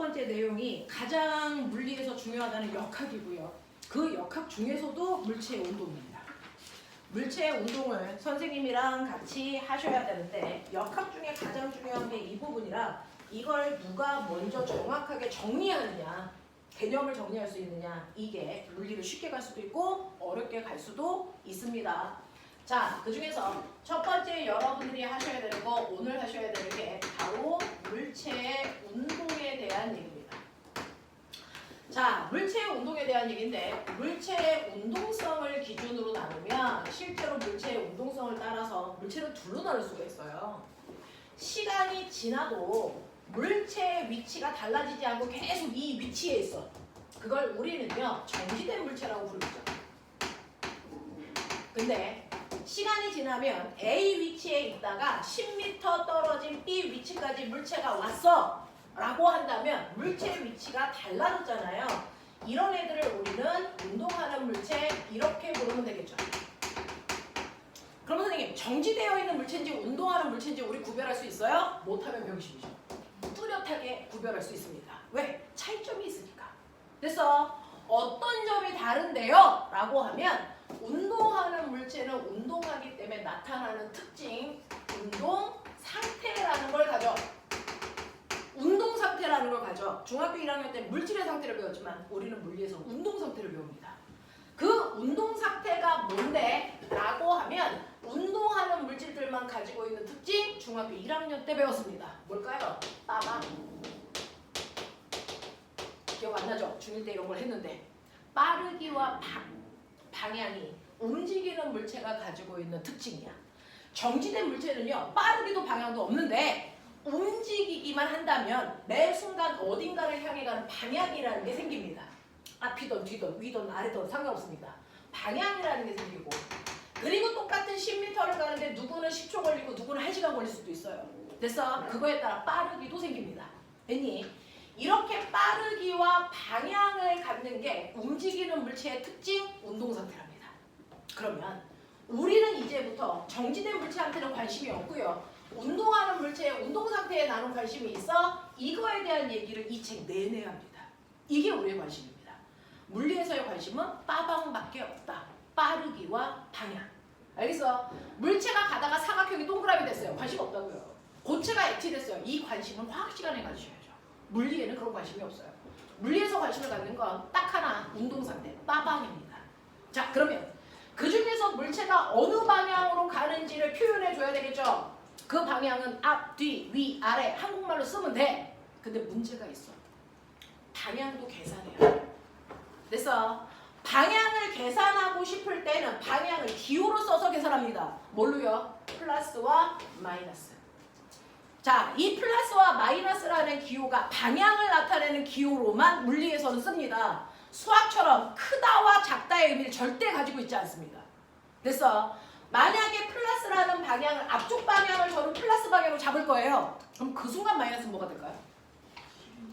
번째 내용이 가장 물리에서 중요하다는 역학이고요. 그 역학 중에서도 물체의 운동입니다. 물체의 운동을 선생님이랑 같이 하셔야 되는데 역학 중에 가장 중요한 게 이 부분이라 이걸 누가 먼저 정확하게 정리하느냐, 개념을 정리할 수 있느냐, 이게 물리를 쉽게 갈 수도 있고 어렵게 갈 수도 있습니다. 자, 그 중에서 첫 번째 여러분들이 하셔야 되는 거, 오늘 하셔야 되는 게 바로 물체의 운동에 대한 얘기입니다. 자, 물체의 운동에 대한 얘기인데 물체의 운동성을 기준으로 나누면 실제로 물체의 운동성을 따라서 물체를 둘로 나눌 수가 있어요. 시간이 지나도 물체의 위치가 달라지지 않고 계속 이 위치에 있어. 그걸 우리는요 정지된 물체라고 부르죠. 근데 시간이 지나면 A 위치에 있다가 10m 떨어진 B 위치까지 물체가 왔어 라고 한다면 물체의 위치가 달라졌잖아요. 이런 애들을 우리는 운동하는 물체 이렇게 부르면 되겠죠. 그러면 선생님, 정지되어 있는 물체인지 운동하는 물체인지 우리 구별할 수 있어요? 못하면 병신이죠. 뚜렷하게 구별할 수 있습니다. 왜? 차이점이 있으니까. 그래서 어떤 점이 다른데요? 라고 하면 운동하는 물체는 운동하기 때문에 나타나는 특징, 운동 상태라는 걸 가져. 운동 상태라는 걸 가져. 중학교 1학년 때 물질의 상태를 배웠지만 우리는 물리에서 운동 상태를 배웁니다. 그 운동 상태가 뭔데? 라고 하면 운동하는 물질들만 가지고 있는 특징 중학교 1학년 때 배웠습니다. 뭘까요? 빠방. 기억 안 나죠? 중1 때 이런 걸 했는데 빠르기와 방향이 움직이는 물체가 가지고 있는 특징이야. 정지된 물체는요 빠르기도 방향도 없는데 움직이기만 한다면 매 순간 어딘가를 향해 가는 방향이라는 게 생깁니다. 앞이든 뒤든 위든 아래든 상관없습니다. 방향이라는 게 생기고 그리고 똑같은 10m를 가는데 누구는 10초 걸리고 누구는 1시간 걸릴 수도 있어요. 그래서 그거에 따라 빠르기도 생깁니다. 왜니? 이렇게 빠르기와 방향을 갖는 게 움직이는 물체의 특징, 운동 상태랍니다. 그러면 우리는 이제부터 정지된 물체한테는 관심이 없고요. 운동하는 물체의 운동 상태에 나는 관심이 있어 이거에 대한 얘기를 이 책 내내 합니다. 이게 우리의 관심입니다. 물리에서의 관심은 빠방밖에 없다. 빠르기와 방향. 알겠어? 물체가 가다가 사각형이 동그라미 됐어요. 관심 없다고요. 고체가 액체됐어요. 이 관심은 화학 시간에 가지셔야죠. 물리에는 그런 관심이 없어요. 물리에서 관심을 갖는 건 딱 하나, 운동 상태, 빠방입니다. 자, 그러면 그 중에서 물체가 어느 방향으로 가는지를 표현해 줘야 되겠죠? 그 방향은 앞, 뒤, 위, 아래 한국말로 쓰면 돼. 근데 문제가 있어. 방향도 계산해요. 그래서 방향을 계산하고 싶을 때는 방향을 기호로 써서 계산합니다. 뭘로요? 플러스와 마이너스. 자, 이 플러스와 마이너스라는 기호가 방향을 나타내는 기호로만 물리에서는 씁니다. 수학처럼 크다와 작다의 의미를 절대 가지고 있지 않습니다. 그래서 만약에 플러스라는 방향을 앞쪽 방향을 저는 플러스 방향으로 잡을 거예요. 그럼 그 순간 마이너스는 뭐가 될까요?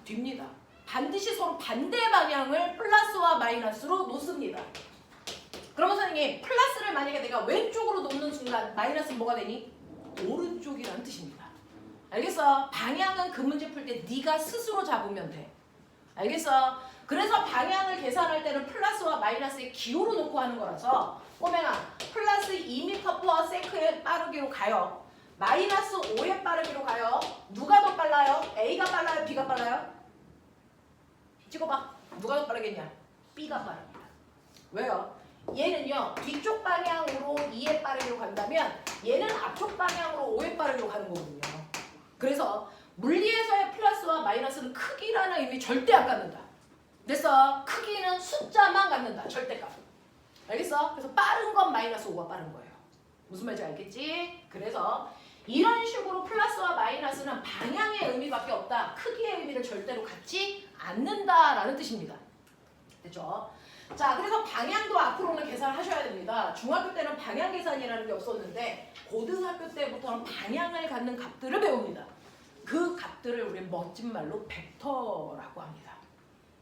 뒤입니다. 반드시 서로 반대 방향을 플러스와 마이너스로 놓습니다. 그러면 선생님 플러스를 만약에 내가 왼쪽으로 놓는 순간 마이너스는 뭐가 되니? 오른쪽이라는 뜻입니다. 알겠어? 방향은 그 문제 풀 때 네가 스스로 잡으면 돼. 알겠어? 그래서 방향을 계산할 때는 플러스와 마이너스의 기호로 놓고 하는 거라서 꼬맹아 플러스 2m/s의 빠르기로 가요. 마이너스 5의 빠르기로 가요. 누가 더 빨라요? A가 빨라요? B가 빨라요? 찍어봐. 누가 더 빠르겠냐? B가 빠릅니다. 왜요? 얘는요 뒤쪽 방향으로 2의 빠르기로 간다면 얘는 앞쪽 방향으로 5의 빠르기로 가는 거거든요. 그래서 물리에서의 플러스와 마이너스는 크기라는 의미 절대 안 갖는다. 그래서 크기는 숫자만 갖는다. 절대값. 알겠어? 그래서 빠른 건 마이너스 5가 빠른 거예요. 무슨 말인지 알겠지? 그래서 이런 식으로 플러스와 마이너스는 방향의 의미밖에 없다. 크기의 의미를 절대로 갖지 않는다라는 뜻입니다. 됐죠? 자, 그래서 방향도 앞으로는 계산을 하셔야 됩니다. 중학교 때는 방향 계산이라는 게 없었는데 고등학교 때부터는 방향을 갖는 값들을 배웁니다. 그 값들을 우리 멋진 말로 벡터라고 합니다.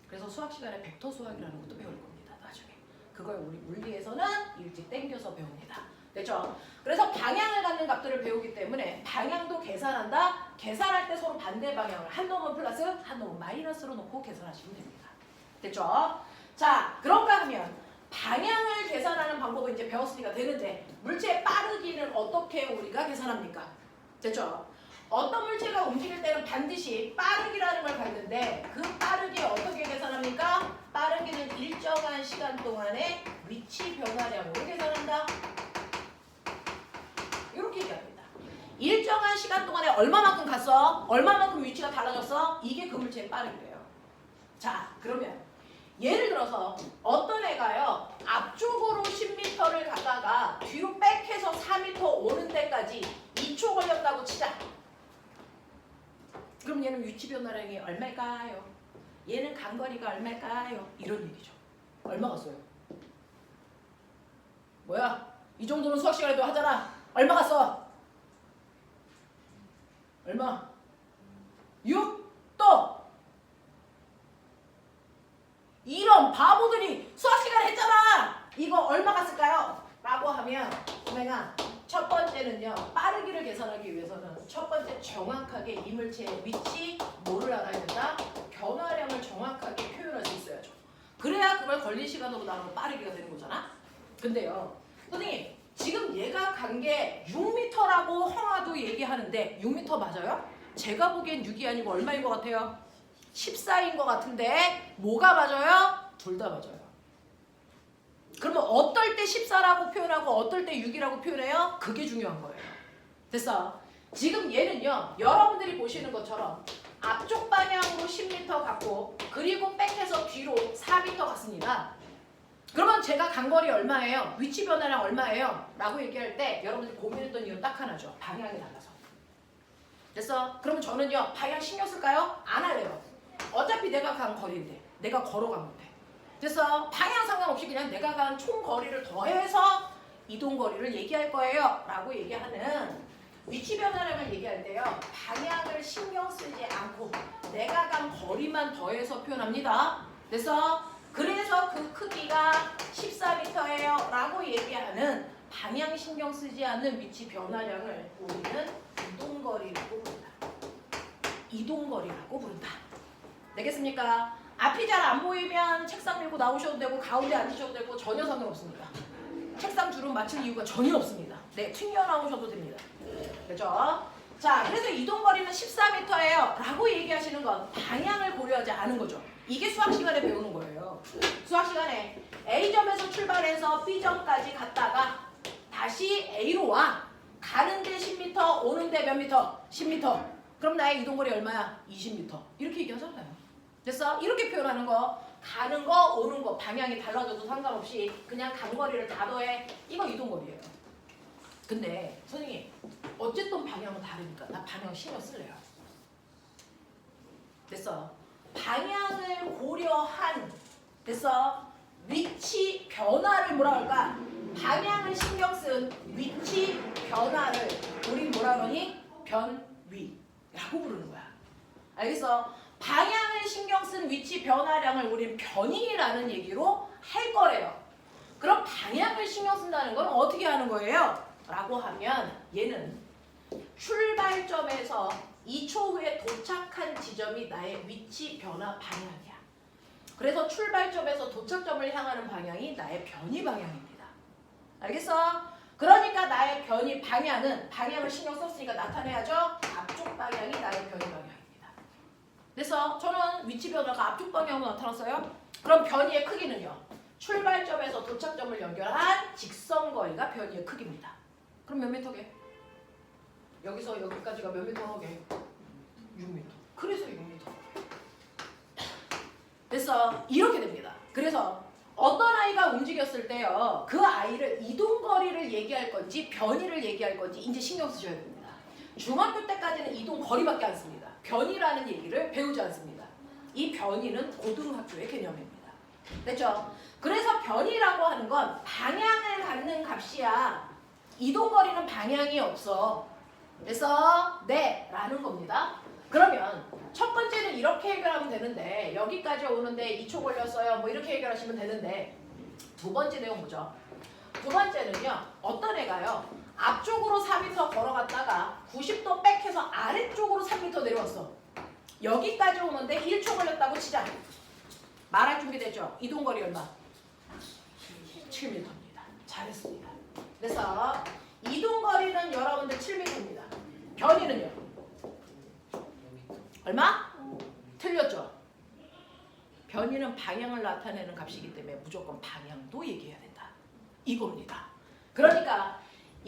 그래서 수학 시간에 벡터 수학이라는 것도 배울 겁니다. 나중에. 그걸 우리 물리에서는 일찍 땡겨서 배웁니다. 됐죠? 그래서 방향을 갖는 값들을 배우기 때문에 방향도 계산한다, 계산할 때 서로 반대 방향을 한 놈은 플러스 한 놈은 마이너스로 놓고 계산하시면 됩니다. 됐죠? 자, 그런가 하면 방향을 계산하는 방법을 이제 배웠으니까 되는데 물체의 빠르기는 어떻게 우리가 계산합니까? 됐죠? 어떤 물체가 움직일 때는 반드시 빠르기라는 걸 갖는데 그 빠르기 어떻게 계산합니까? 빠르기는 일정한 시간 동안의 위치 변화량으로 계산한다. 이렇게 얘기합니다. 일정한 시간 동안에 얼마만큼 갔어? 얼마만큼 위치가 달라졌어? 이게 그 물체의 빠르기래요. 자, 그러면 예를 들어서 어떤 애가요 앞쪽으로 10m를 가다가 뒤로 백해서 4m 오는 데까지 2초 걸렸다고 치자. 그럼 얘는 위치 변화량이 얼마일까요? 얘는 간거리가 얼마일까요? 이런 얘기죠. 얼마 갔어요? 뭐야? 이 정도는 수학 시간에도 하잖아. 얼마 갔어? 얼마? 6? 또? 이런 바보들이 수학 시간에 했잖아. 이거 얼마 갔을까요? 라고 하면 내가 첫 번째는요. 빠르기를 계산하기 위해서는 첫 번째 정확하게 이 물체의 위치 뭐를 알아야 된다? 변화량을 정확하게 표현할 수 있어야죠. 그래야 그걸 걸린 시간으로 나누면 빠르기가 되는 거잖아. 근데요. 선생님 지금 얘가 간 게 6m라고 형아도 얘기하는데 6m 맞아요? 제가 보기엔 6이 아니고 얼마인 것 같아요? 14인 것 같은데 뭐가 맞아요? 둘 다 맞아요. 그러면 어떨 때 14라고 표현하고 어떨 때 6이라고 표현해요? 그게 중요한 거예요. 됐어? 지금 얘는요. 여러분들이 보시는 것처럼 앞쪽 방향으로 10m 갔고 그리고 백해서 뒤로 4m 갔습니다. 그러면 제가 간 거리 얼마예요? 위치 변화량 얼마예요? 라고 얘기할 때 여러분들이 고민했던 이유는 딱 하나죠. 방향이 달라서. 됐어? 그러면 저는요. 방향 신경 쓸까요? 안 할래요. 어차피 내가 간 거리인데 내가 걸어간 건데. 됐어? 방향 상관없이 그냥 내가 간 총 거리를 더해서 이동 거리를 얘기할 거예요. 라고 얘기하는 위치 변화량을 얘기할 때요. 방향을 신경 쓰지 않고 내가 간 거리만 더해서 표현합니다. 됐어? 그래서 그 크기가 14m예요. 라고 얘기하는 방향 신경 쓰지 않는 위치 변화량을 우리는 이동거리라고 부른다. 이동거리라고 부른다. 되겠습니까? 앞이 잘 안 보이면 책상 밀고 나오셔도 되고 가운데 앉으셔도 되고 전혀 상관없습니다. 책상 주름 맞출 이유가 전혀 없습니다. 네, 튕겨 나오셔도 됩니다. 그렇죠? 자, 그래서 이동거리는 14m예요. 라고 얘기하시는 건 방향을 고려하지 않은 거죠. 이게 수학 시간에 배우는 거예요. 수학 시간에 A점에서 출발해서 B점까지 갔다가 다시 A로 와. 가는데 10m, 오는데 몇 미터? 10m. 그럼 나의 이동거리 얼마야? 20m. 이렇게 얘기하잖아요. 됐어? 이렇게 표현하는 거. 가는 거, 오는 거, 방향이 달라져도 상관없이 그냥 간거리를 다 더해. 이거 이동거리예요. 근데 선생님, 어쨌든 방향은 다르니까 나 방향 신경 쓸래요. 됐어? 방향을 고려한 됐어? 위치 변화를 뭐라 할까? 방향을 신경 쓴 위치 변화를 우린 뭐라 그러니? 변위라고 부르는 거야. 알겠어? 방향을 신경 쓴 위치 변화량을 우린 변위라는 얘기로 할 거래요. 그럼 방향을 신경 쓴다는 건 어떻게 하는 거예요? 라고 하면 얘는 출발점에서 2초 후에 도착한 지점이 나의 위치 변화 방향이야. 그래서 출발점에서 도착점을 향하는 방향이 나의 변위 방향입니다. 알겠어? 그러니까 나의 변위 방향은 방향을 신경 썼으니까 나타내야죠. 앞쪽 방향이 나의 변위 방향입니다. 그래서 저는 위치 변화가 앞쪽 방향으로 나타났어요. 그럼 변위의 크기는요. 출발점에서 도착점을 연결한 직선거리가 변위의 크기입니다. 그럼 몇 미터게? 여기서 여기까지가 몇 미터게? 6m. 그래서 6m. 됐어. 이렇게 됩니다. 그래서 어떤 아이가 움직였을 때요. 그 아이를 이동거리를 얘기할 건지 변위를 얘기할 건지 이제 신경 쓰셔야 됩니다. 중학교 때까지는 이동거리밖에 안 씁니다. 변위라는 얘기를 배우지 않습니다. 이 변위는 고등학교의 개념입니다. 됐죠? 그래서 변위라고 하는 건 방향을 갖는 값이야. 이동거리는 방향이 없어. 그래서 네 라는 겁니다. 그러면 첫 번째는 이렇게 해결하면 되는데 여기까지 오는데 2초 걸렸어요. 뭐 이렇게 해결하시면 되는데 두 번째 내용 보죠. 두 번째는요. 어떤 애가요. 앞쪽으로 4m 걸어갔다가 90도 백해서 아래쪽으로 3m 내려왔어. 여기까지 오는데 1초 걸렸다고 치자. 말할 준비 됐죠? 이동거리 얼마? 7m입니다. 잘했습니다. 그래서 이동거리는 여러분들 7m입니다. 변이는요? 얼마? 틀렸죠? 변이는 방향을 나타내는 값이기 때문에 무조건 방향도 얘기해야 된다. 이겁니다. 그러니까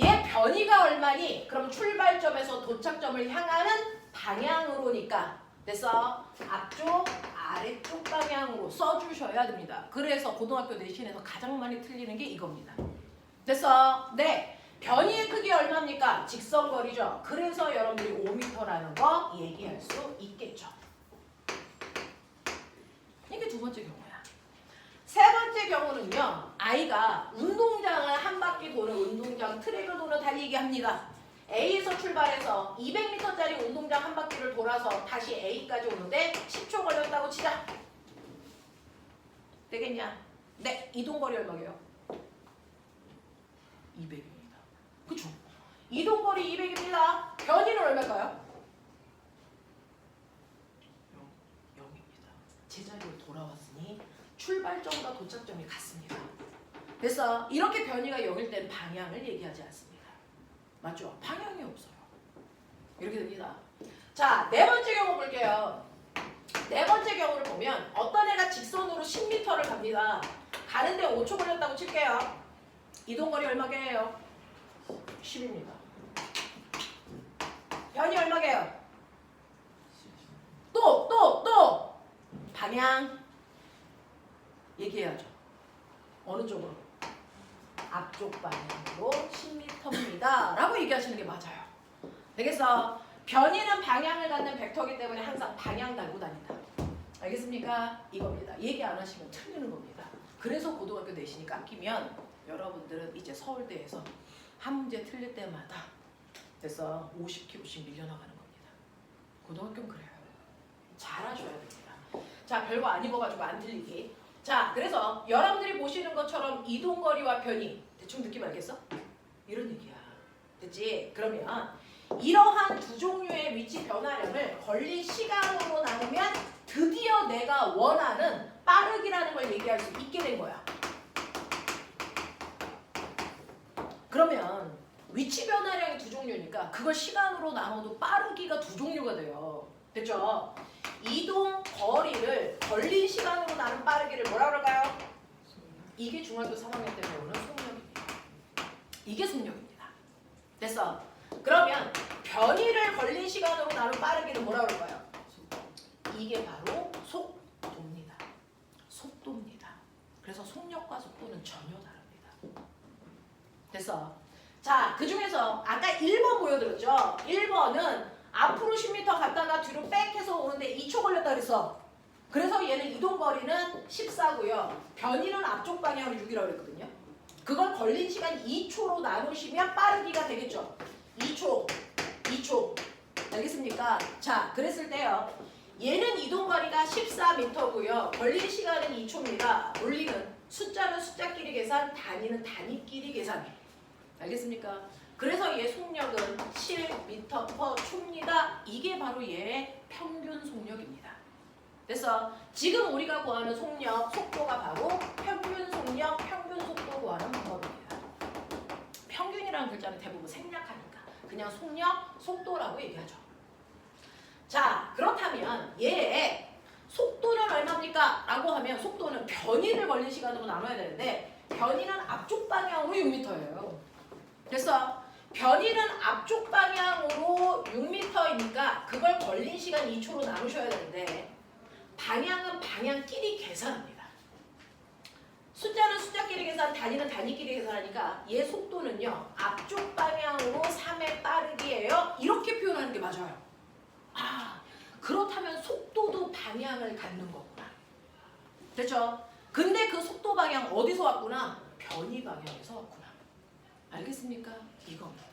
얘 변이가 얼마니? 그럼 출발점에서 도착점을 향하는 방향으로니까 됐어? 앞쪽, 아래쪽 방향으로 써주셔야 됩니다. 그래서 고등학교 내신에서 가장 많이 틀리는 게 이겁니다. 됐어? 네. 변이의 크기 얼마입니까? 직선거리죠. 그래서 여러분들이 5m라는 거 얘기할 수 있겠죠. 이게 두 번째 경우야. 세 번째 경우는요. 아이가 운동장을 한 바퀴 도는 운동장 트랙을 도는 달리기 합니다. A에서 출발해서 200m짜리 운동장 한 바퀴를 돌아서 다시 A까지 오는데 10초 걸렸다고 치자. 되겠냐? 네. 이동거리 얼마게요? 200입니다. 그쵸? 이동거리 200입니다. 변이는 얼마일까요? 0입니다. 제자리로 돌아왔으니 출발점과 도착점이 같습니다. 그래서 이렇게 변이가 0일 땐 방향을 얘기하지 않습니다. 맞죠? 방향이 없어요. 이렇게 됩니다. 자, 네 번째 경우 볼게요. 네 번째 경우를 보면 어떤 애가 직선으로 10m를 갑니다. 가는데 5초 걸렸다고 칠게요. 이동거리 얼마게요? 10입니다. 변이 얼마게요? 또! 방향 얘기해야죠. 어느 쪽으로? 앞쪽 방향으로 10m입니다. 라고 얘기하시는 게 맞아요. 되겠어? 변이는 방향을 갖는 벡터이기 때문에 항상 방향 달고 다닌다. 알겠습니까? 이겁니다. 얘기 안 하시면 틀리는 겁니다. 그래서 고등학교 내신이 깎이면 여러분들은 이제 서울대에서 한 문제 틀릴 때마다 그래서 50kg씩 밀려나가는 겁니다. 고등학교는 그래요. 잘하셔야 됩니다. 자, 별거 안 입어가지고 안 틀리기. 자, 그래서 여러분들이 보시는 것처럼 이동거리와 변이 대충 느낌 알겠어? 이런 얘기야. 됐지? 그러면 이러한 두 종류의 위치 변화량을 걸린 시간으로 나누면 드디어 내가 원하는 빠르기라는 걸 얘기할 수 있게 된 거야. 그러면 위치 변화량이 두 종류니까 그걸 시간으로 나눠도 빠르기가 두 종류가 돼요. 됐죠? 이동 거리를 걸린 시간으로 나눈 빠르기를 뭐라 그럴까요? 이게 중학교 3학년 때 배우는 속력입니다. 이게 속력입니다. 됐어? 그러면 변이를 걸린 시간으로 나눈 빠르기를 뭐라 그럴까요? 이게 바로 속도입니다. 속도입니다. 그래서 속력과 속도는 전혀 다릅니다. 됐어? 자, 그 중에서 아까 1번 보여드렸죠? 1번은 앞으로 10m 갔다가 뒤로 백해서 오는데 2초 걸렸다 그랬어. 그래서 얘는 이동거리는 14고요. 변이는 앞쪽 방향으로 6이라고 그랬거든요. 그걸 걸린 시간 2초로 나누시면 빠르기가 되겠죠. 2초. 알겠습니까? 자, 그랬을 때요. 얘는 이동거리가 14m고요. 걸린 시간은 2초입니다. 물리는 숫자는 숫자끼리 계산, 단위는 단위끼리 계산. 알겠습니까? 그래서 얘 속력은 7m/초입니다. 이게 바로 얘의 평균 속력입니다. 그래서 지금 우리가 구하는 속력, 속도가 바로 평균 속력, 평균 속도 구하는 방법입니다. 평균이라는 글자는 대부분 생략하니까 그냥 속력, 속도라고 얘기하죠. 자, 그렇다면 얘 속도는 얼마입니까? 라고 하면 속도는 변이를 걸린 시간으로 나눠야 되는데 변이는 앞쪽 방향으로 6m예요. 그래서 변이는 앞쪽 방향으로 6m이니까 그걸 걸린 시간 2초로 나누셔야 되는데 방향은 방향끼리 계산합니다. 숫자는 숫자끼리 계산, 단위는 단위끼리 계산하니까 얘 속도는요. 앞쪽 방향으로 3의 빠르기예요. 이렇게 표현하는 게 맞아요. 아, 그렇다면 속도도 방향을 갖는 거구나. 됐죠? 근데 그 속도 방향 어디서 왔구나? 변이 방향에서 왔구나. 알겠습니까? 이겁니다.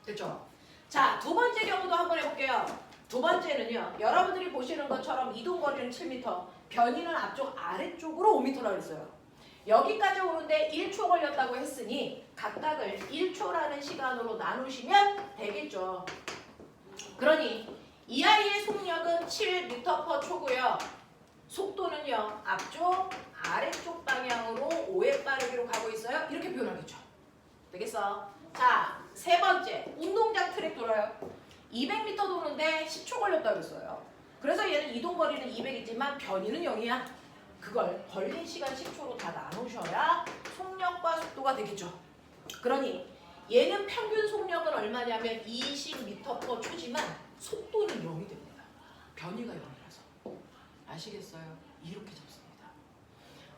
됐죠? 자, 두 번째 경우도 한번 해볼게요. 두 번째는요. 여러분들이 보시는 것처럼 이동거리는 7m, 변이는 앞쪽 아래쪽으로 5m라고 했어요. 여기까지 오는데 1초 걸렸다고 했으니 각각을 1초라는 시간으로 나누시면 되겠죠. 그러니 이 아이의 속력은 7m/초고요. 속도는요. 앞쪽, 아래쪽 방향으로 5의 빠르기로 가고 있어요. 이렇게 표현하겠죠. 되겠어? 자, 세 번째. 운동장 트랙 돌아요. 200m 도는데 10초 걸렸다고 했어요. 그래서 얘는 이동거리는 200이지만 변이는 0이야. 그걸 걸린 시간 10초로 다 나누셔야 속력과 속도가 되겠죠. 그러니 얘는 평균 속력은 얼마냐면 20m/초지만 속도는 0이 됩니다. 변이가 0이라서. 아시겠어요? 이렇게 잡습니다.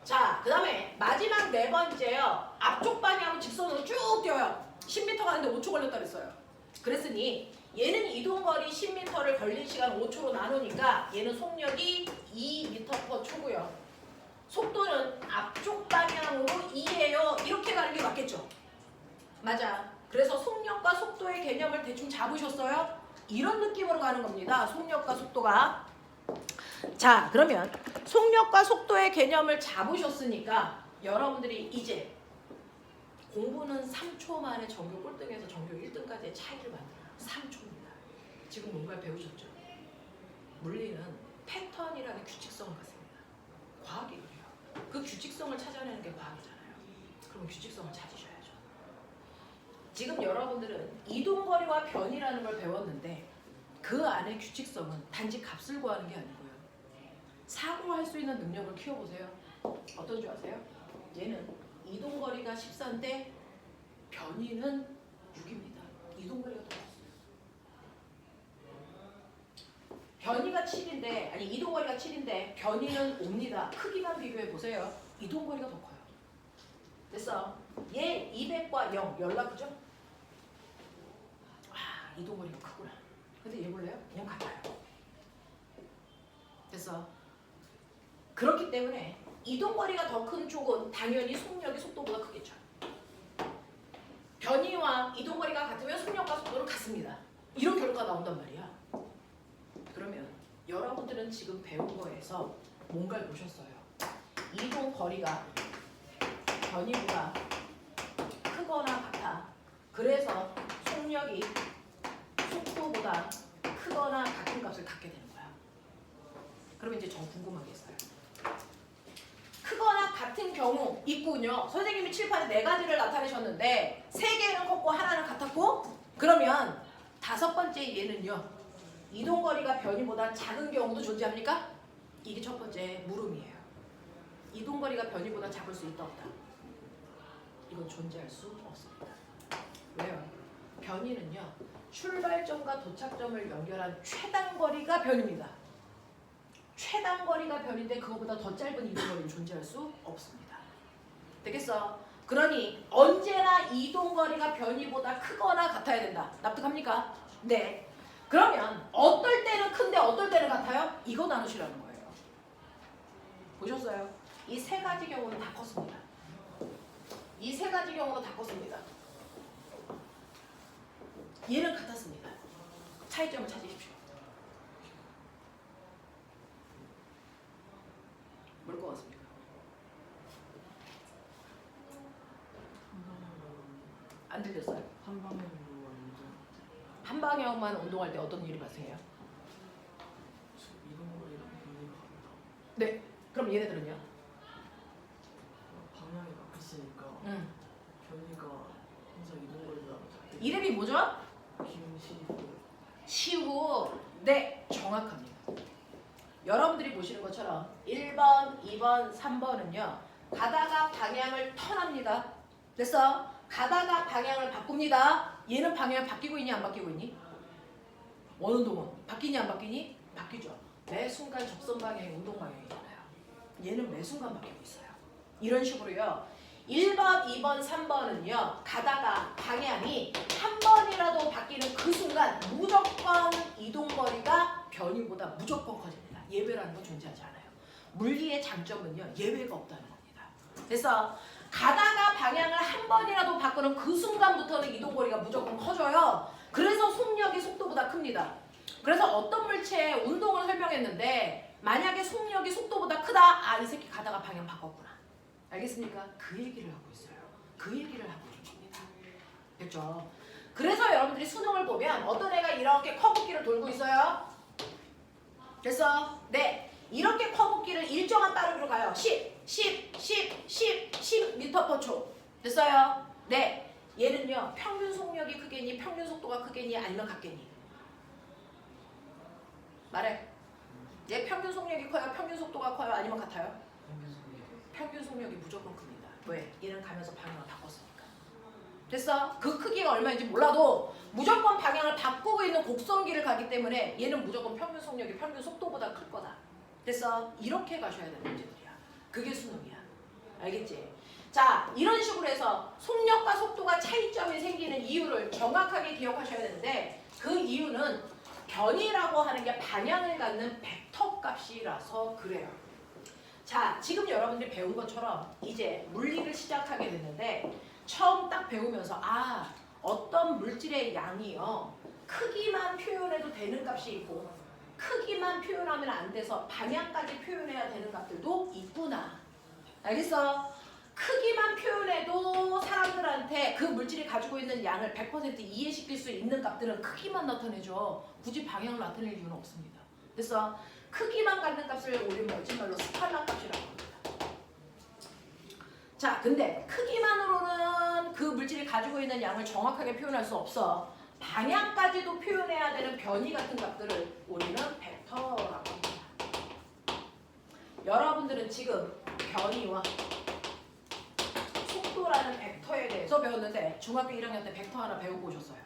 자, 그 다음에 마지막 네 번째요. 앞쪽 방향으로 직선으로 쭉 뛰어요. 10m 가는데 5초 걸렸다 그랬어요. 그랬으니 얘는 이동거리 10m를 걸린 시간 5초로 나누니까 얘는 속력이 2m/초고요. 속도는 앞쪽 방향으로 2예요. 이렇게 가는 게 맞겠죠? 맞아. 그래서 속력과 속도의 개념을 대충 잡으셨어요? 이런 느낌으로 가는 겁니다. 속력과 속도가. 자, 그러면 속력과 속도의 개념을 잡으셨으니까 여러분들이 이제 공부는 3초 만에 전교 꼴등에서 전교 1등까지의 차이를 만들어요. 3초입니다. 지금 뭔가를 배우셨죠? 물리는 패턴이라는 규칙성을 갖습니다. 과학이 그래요. 그 규칙성을 찾아내는 게 과학이잖아요. 그럼 규칙성을 찾으셔야죠. 지금 여러분들은 이동거리와 변이라는 걸 배웠는데 그 안에 규칙성은 단지 값을 구하는 게 아니고요. 사고할 수 있는 능력을 키워보세요. 어떤 줄 아세요? 얘는 이동거리가 14인데 변이는 6입니다. 이동거리가 더 커요. 변이가 7인데, 아니 이동거리가 7인데 변이는 5입니다. 크기만 비교해 보세요. 이동거리가 더 커요. 됐어? 얘 200과 0 연락이죠? 아, 이동거리가 크구나. 근데 얘 볼래요? 그냥 같아요. 됐어? 그렇기 때문에 이동거리가 더 큰 쪽은 당연히 속력이 속도보다 크겠죠. 변이와 이동거리가 같으면 속력과 속도는 같습니다. 이런 결과가 나온단 말이야. 그러면 여러분들은 지금 배운 거에서 뭔가를 보셨어요. 이동거리가 변이보다 크거나 같아. 그래서 속력이 속도보다 크거나 같은 값을 갖게 되는 거야. 그러면 이제 저 궁금한 게 있어요. 크거나 같은 경우 있군요. 선생님이 칠판에 4가지를 나타내셨는데 3개는 컸고 하나는 같았고, 그러면 5번째 얘는요. 이동거리가 변이보다 작은 경우도 존재합니까? 이게 첫 번째 물음이에요. 이동거리가 변이보다 작을 수 있다 없다? 이건 존재할 수 없습니다. 왜요? 변이는요. 출발점과 도착점을 연결한 최단거리가 변입니다. 최단거리가 변인데 그거보다 더 짧은 이동거리는 존재할 수 없습니다. 되겠어? 그러니 언제나 이동거리가 변이보다 크거나 같아야 된다. 납득합니까? 네. 그러면 어떨 때는 큰데 어떨 때는 같아요? 이거 나누시라는 거예요. 보셨어요? 이 3가지 경우는 다 컸습니다. 이 3가지 경우는 다 컸습니다. 얘는 같았습니다. 차이점을 찾으십시오. 뭘 것 같습니까? 안 들렸어요? 한 방향만 운동할 때 어떤 일이 발생해요? 네. 그럼 얘네들은요? 방향이 바뀌으니까 변이가 항상 이동거리보다 작게. 이름이 뭐죠? 시후. 네, 정확합니다. 여러분들이 보시는 것처럼 1번, 2번, 3번은요. 가다가 방향을 턴합니다. 됐어? 가다가 방향을 바꿉니다. 얘는 방향 바뀌고 있니 안 바뀌고 있니? 원운동은 바뀌니 안 바뀌니? 바뀌죠. 매 순간 접선 방향이 운동 방향이잖아요. 얘는 매 순간 바뀌고 있어요. 이런 식으로요. 1번, 2번, 3번은요. 가다가 방향이 한 번이라도 바뀌는 그 순간 무조건 이동거리가 변이보다 무조건 커집니다. 예외라는 건 존재하지 않아요. 물리의 장점은요. 예외가 없다는 겁니다. 그래서 가다가 방향을 한 번이라도 바꾸는 그 순간부터는 이동거리가 무조건 커져요. 그래서 속력이 속도보다 큽니다. 그래서 어떤 물체의 운동을 설명했는데 만약에 속력이 속도보다 크다. 아, 이 새끼 가다가 방향 바꿨구나. 알겠습니까? 그 얘기를 하고 있어요. 그 얘기를 하고 있는 겁니다. 됐죠? 그래서 여러분들이 수능을 보면 어떤 애가 이렇게 커브길을 돌고 있어요. 됐어? 네. 이렇게 커브길을 일정한 빠르기로 가요. 10m/초. 됐어요? 네. 얘는요. 평균 속력이 크겠니? 평균 속도가 크겠니? 아니면 같겠니? 말해. 얘 평균 속력이 커요? 평균 속도가 커요? 아니면 같아요? 평균 속력이 무조건 큽니다. 왜? 얘는 가면서 방향을 바꿨으니까. 됐어? 그 크기가 얼마인지 몰라도 무조건 방향을 바꾸고 있는 곡선길을 가기 때문에 얘는 무조건 평균 속력이 평균 속도보다 클 거다. 됐어? 이렇게 가셔야 되는 문제들이야. 그게 수능이야. 알겠지? 자, 이런 식으로 해서 속력과 속도가 차이점이 생기는 이유를 정확하게 기억하셔야 되는데 그 이유는 변이라고 하는 게 방향을 갖는 벡터 값이라서 그래요. 자, 지금 여러분들이 배운 것처럼 이제 물리를 시작하게 됐는데 처음 딱 배우면서 어떤 물질의 양이요 크기만 표현해도 되는 값이 있고 크기만 표현하면 안 돼서 방향까지 표현해야 되는 값들도 있구나. 알겠어? 크기만 표현해도 사람들한테 그 물질이 가지고 있는 양을 100% 이해시킬 수 있는 값들은 크기만 나타내죠. 굳이 방향을 나타낼 이유는 없습니다. 됐어? 크기만 갖는 값을 우리는 멋진말로 스칼라 값이라고 합니다. 자, 근데 크기만으로는 그 물질이 가지고 있는 양을 정확하게 표현할 수 없어. 방향까지도 표현해야 되는 변이 같은 값들을 우리는 벡터라고 합니다. 여러분들은 지금 변이와 속도라는 벡터에 대해서 배웠는데 중학교 1학년 때 벡터 하나 배우고 오셨어요.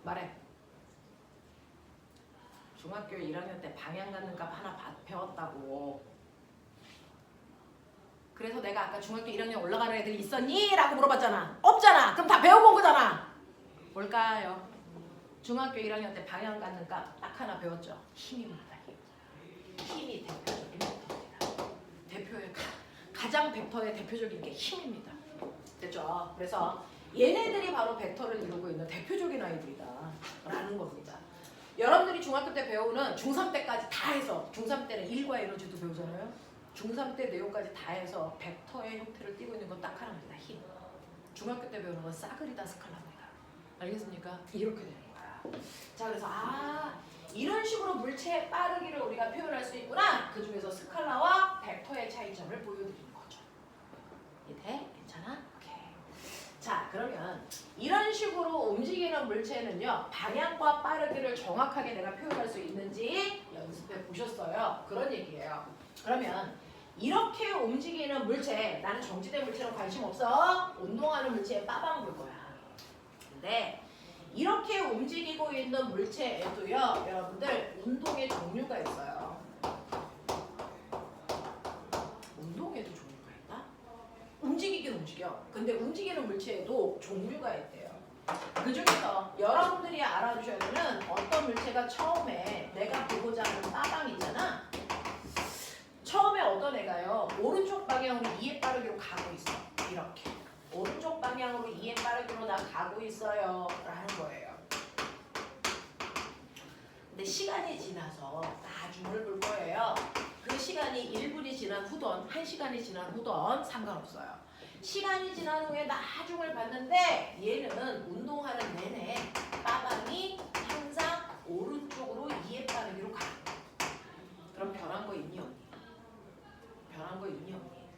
말해. 중학교 1학년 때 방향 갖는 값 하나 배웠다고. 그래서 내가 아까 중학교 1학년 올라가는 애들이 있었니? 라고 물어봤잖아. 없잖아. 그럼 다 배우고 온 거잖아. 뭘까요? 중학교 1학년 때 방향 갖는 값 딱 하나 배웠죠. 힘입니다. 힘이 대표적인 벡터입니다. 가장 벡터의 대표적인 게 힘입니다. 됐죠? 그래서 얘네들이 바로 벡터를 이루고 있는 대표적인 아이들이다 라는 겁니다. 여러분들이 중학교 때 배우는 중3 때까지 다 해서 중3 때는 일과 에너지도 배우잖아요. 중3 때 내용까지 다 해서 벡터의 형태를 띠고 있는 건 딱 하나입니다. 힘. 중학교 때 배우는 건 싸그리다 스칼라입니다. 알겠습니까? 이렇게 되는 거야. 자, 그래서 이런 식으로 물체의 빠르기를 우리가 표현할 수 있구나. 그 중에서 스칼라와 벡터의 차이점을 보여드리는 거죠. 이해? 괜찮아? 오케이. 자, 그러면 이런 식으로 움직이는 물체는요. 방향과 빠르기를 정확하게 내가 표현할 수 있는지 연습해 보셨어요. 그런 얘기예요. 그러면 이렇게 움직이는 물체, 나는 정지된 물체랑 관심 없어. 운동하는 물체에 빠방 볼 거야. 근데 이렇게 움직이고 있는 물체에도요. 여러분들 운동의 종류가 있어요. 운동에도 종류가 있나? 움직이긴 움직여. 근데 움직이는 물체에도 종류가 있대요. 그 중에서 여러분들이 알아주셔야 되는 어떤 물체가 처음에 내가 보고자 하는 빠방 있잖아. 처음에 어떤 애가요. 오른쪽 방향으로 2의 빠르기로 가고 있어. 이렇게. 오른쪽 방향으로 2의 빠르기로 나 가고 있어요. 라는 거예요. 근데 시간이 지나서 나중을 볼 거예요. 그 시간이 1분이 지난 후던 1시간이 지난 후던 상관없어요. 시간이 지난 후에 나중을 봤는데 얘는 운동하는 내내 빠방이 항상 오른쪽으로 2의 빠르기로 가. 그럼 변한 거 있니 없니? 변한 거 있니 없니?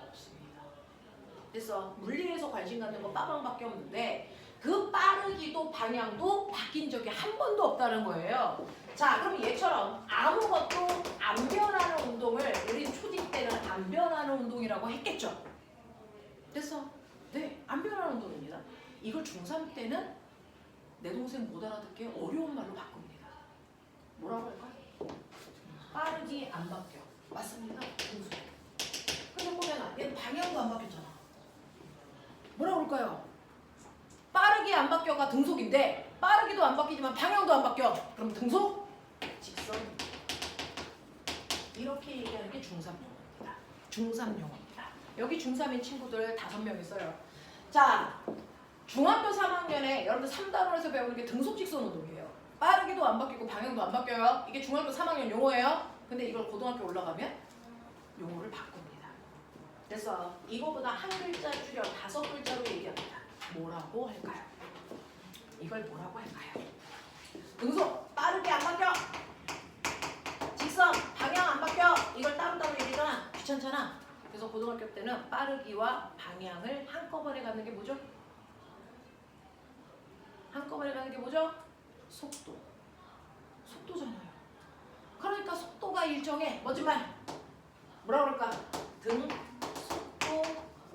없습니다. 그래서 물리에서 관심 갖는 건 빠방밖에 없는데 그 빠르기도 방향도 바뀐 적이 한 번도 없다는 거예요. 자, 그럼 얘처럼 아무것도 안 변하는 운동을 우리 초딩 때는 안 변하는 운동이라고 했겠죠? 됐어? 네, 안 변하는 운동입니다. 이걸 중3 때는 내 동생 못 알아듣게 어려운 말로 바꿉니다. 뭐라고 할까요? 빠르기 안 바뀌어. 맞습니다. 등속. 근데 보면 얘는 방향도 안 바뀌었잖아. 뭐라고 할까요? 빠르기 안 바뀌어가 등속인데 빠르기도 안 바뀌지만 방향도 안 바뀌어. 그럼 등속? 직선. 이렇게 얘기하는 게 중3 용어입니다. 중3 용어입니다. 여기 중3인 친구들 5명 있어요. 자, 중학교 3학년에 여러분들 3단원에서 배우는 게 등속 직선 운동이에요. 빠르기도 안 바뀌고 방향도 안 바뀌어요. 이게 중학교 3학년 용어예요. 근데 이걸 고등학교 올라가면 용어를 바꿉니다. 그래서 이거보다 한 글자 줄여 5글자로 얘기합니다. 뭐라고 할까요? 이걸 뭐라고 할까요? 등속 빠르게 안 바뀌어. 직선 방향 안 바뀌어. 이걸 따로따로 얘기하잖아. 귀찮잖아. 그래서 고등학교 때는 빠르기와 방향을 한꺼번에 갖는 게 뭐죠? 한꺼번에 가는 게 뭐죠? 속도. 속도잖아요. 그러니까 속도가 일정해. 뭐지 말? 뭐라 그럴까? 등속도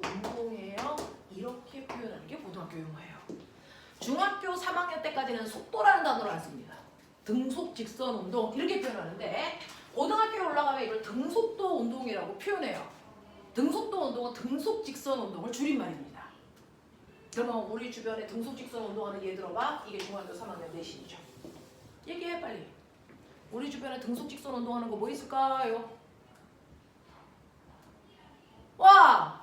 운동이에요. 이렇게 표현하는 게 고등학교 용어예요. 중학교 3학년 때까지는 속도라는 단어를 안 씁니다. 등속 직선 운동 이렇게 표현하는데 고등학교에 올라가면 이걸 등속도 운동이라고 표현해요. 등속도 운동은 등속 직선 운동을 줄임말입니다. 그러면 우리 주변에 등속 직선 운동하는 얘 들어봐. 이게 중학교 3학년 내신이죠. 얘기해 빨리. 우리 주변에 등속 직선 운동하는 거 뭐 있을까요? 와!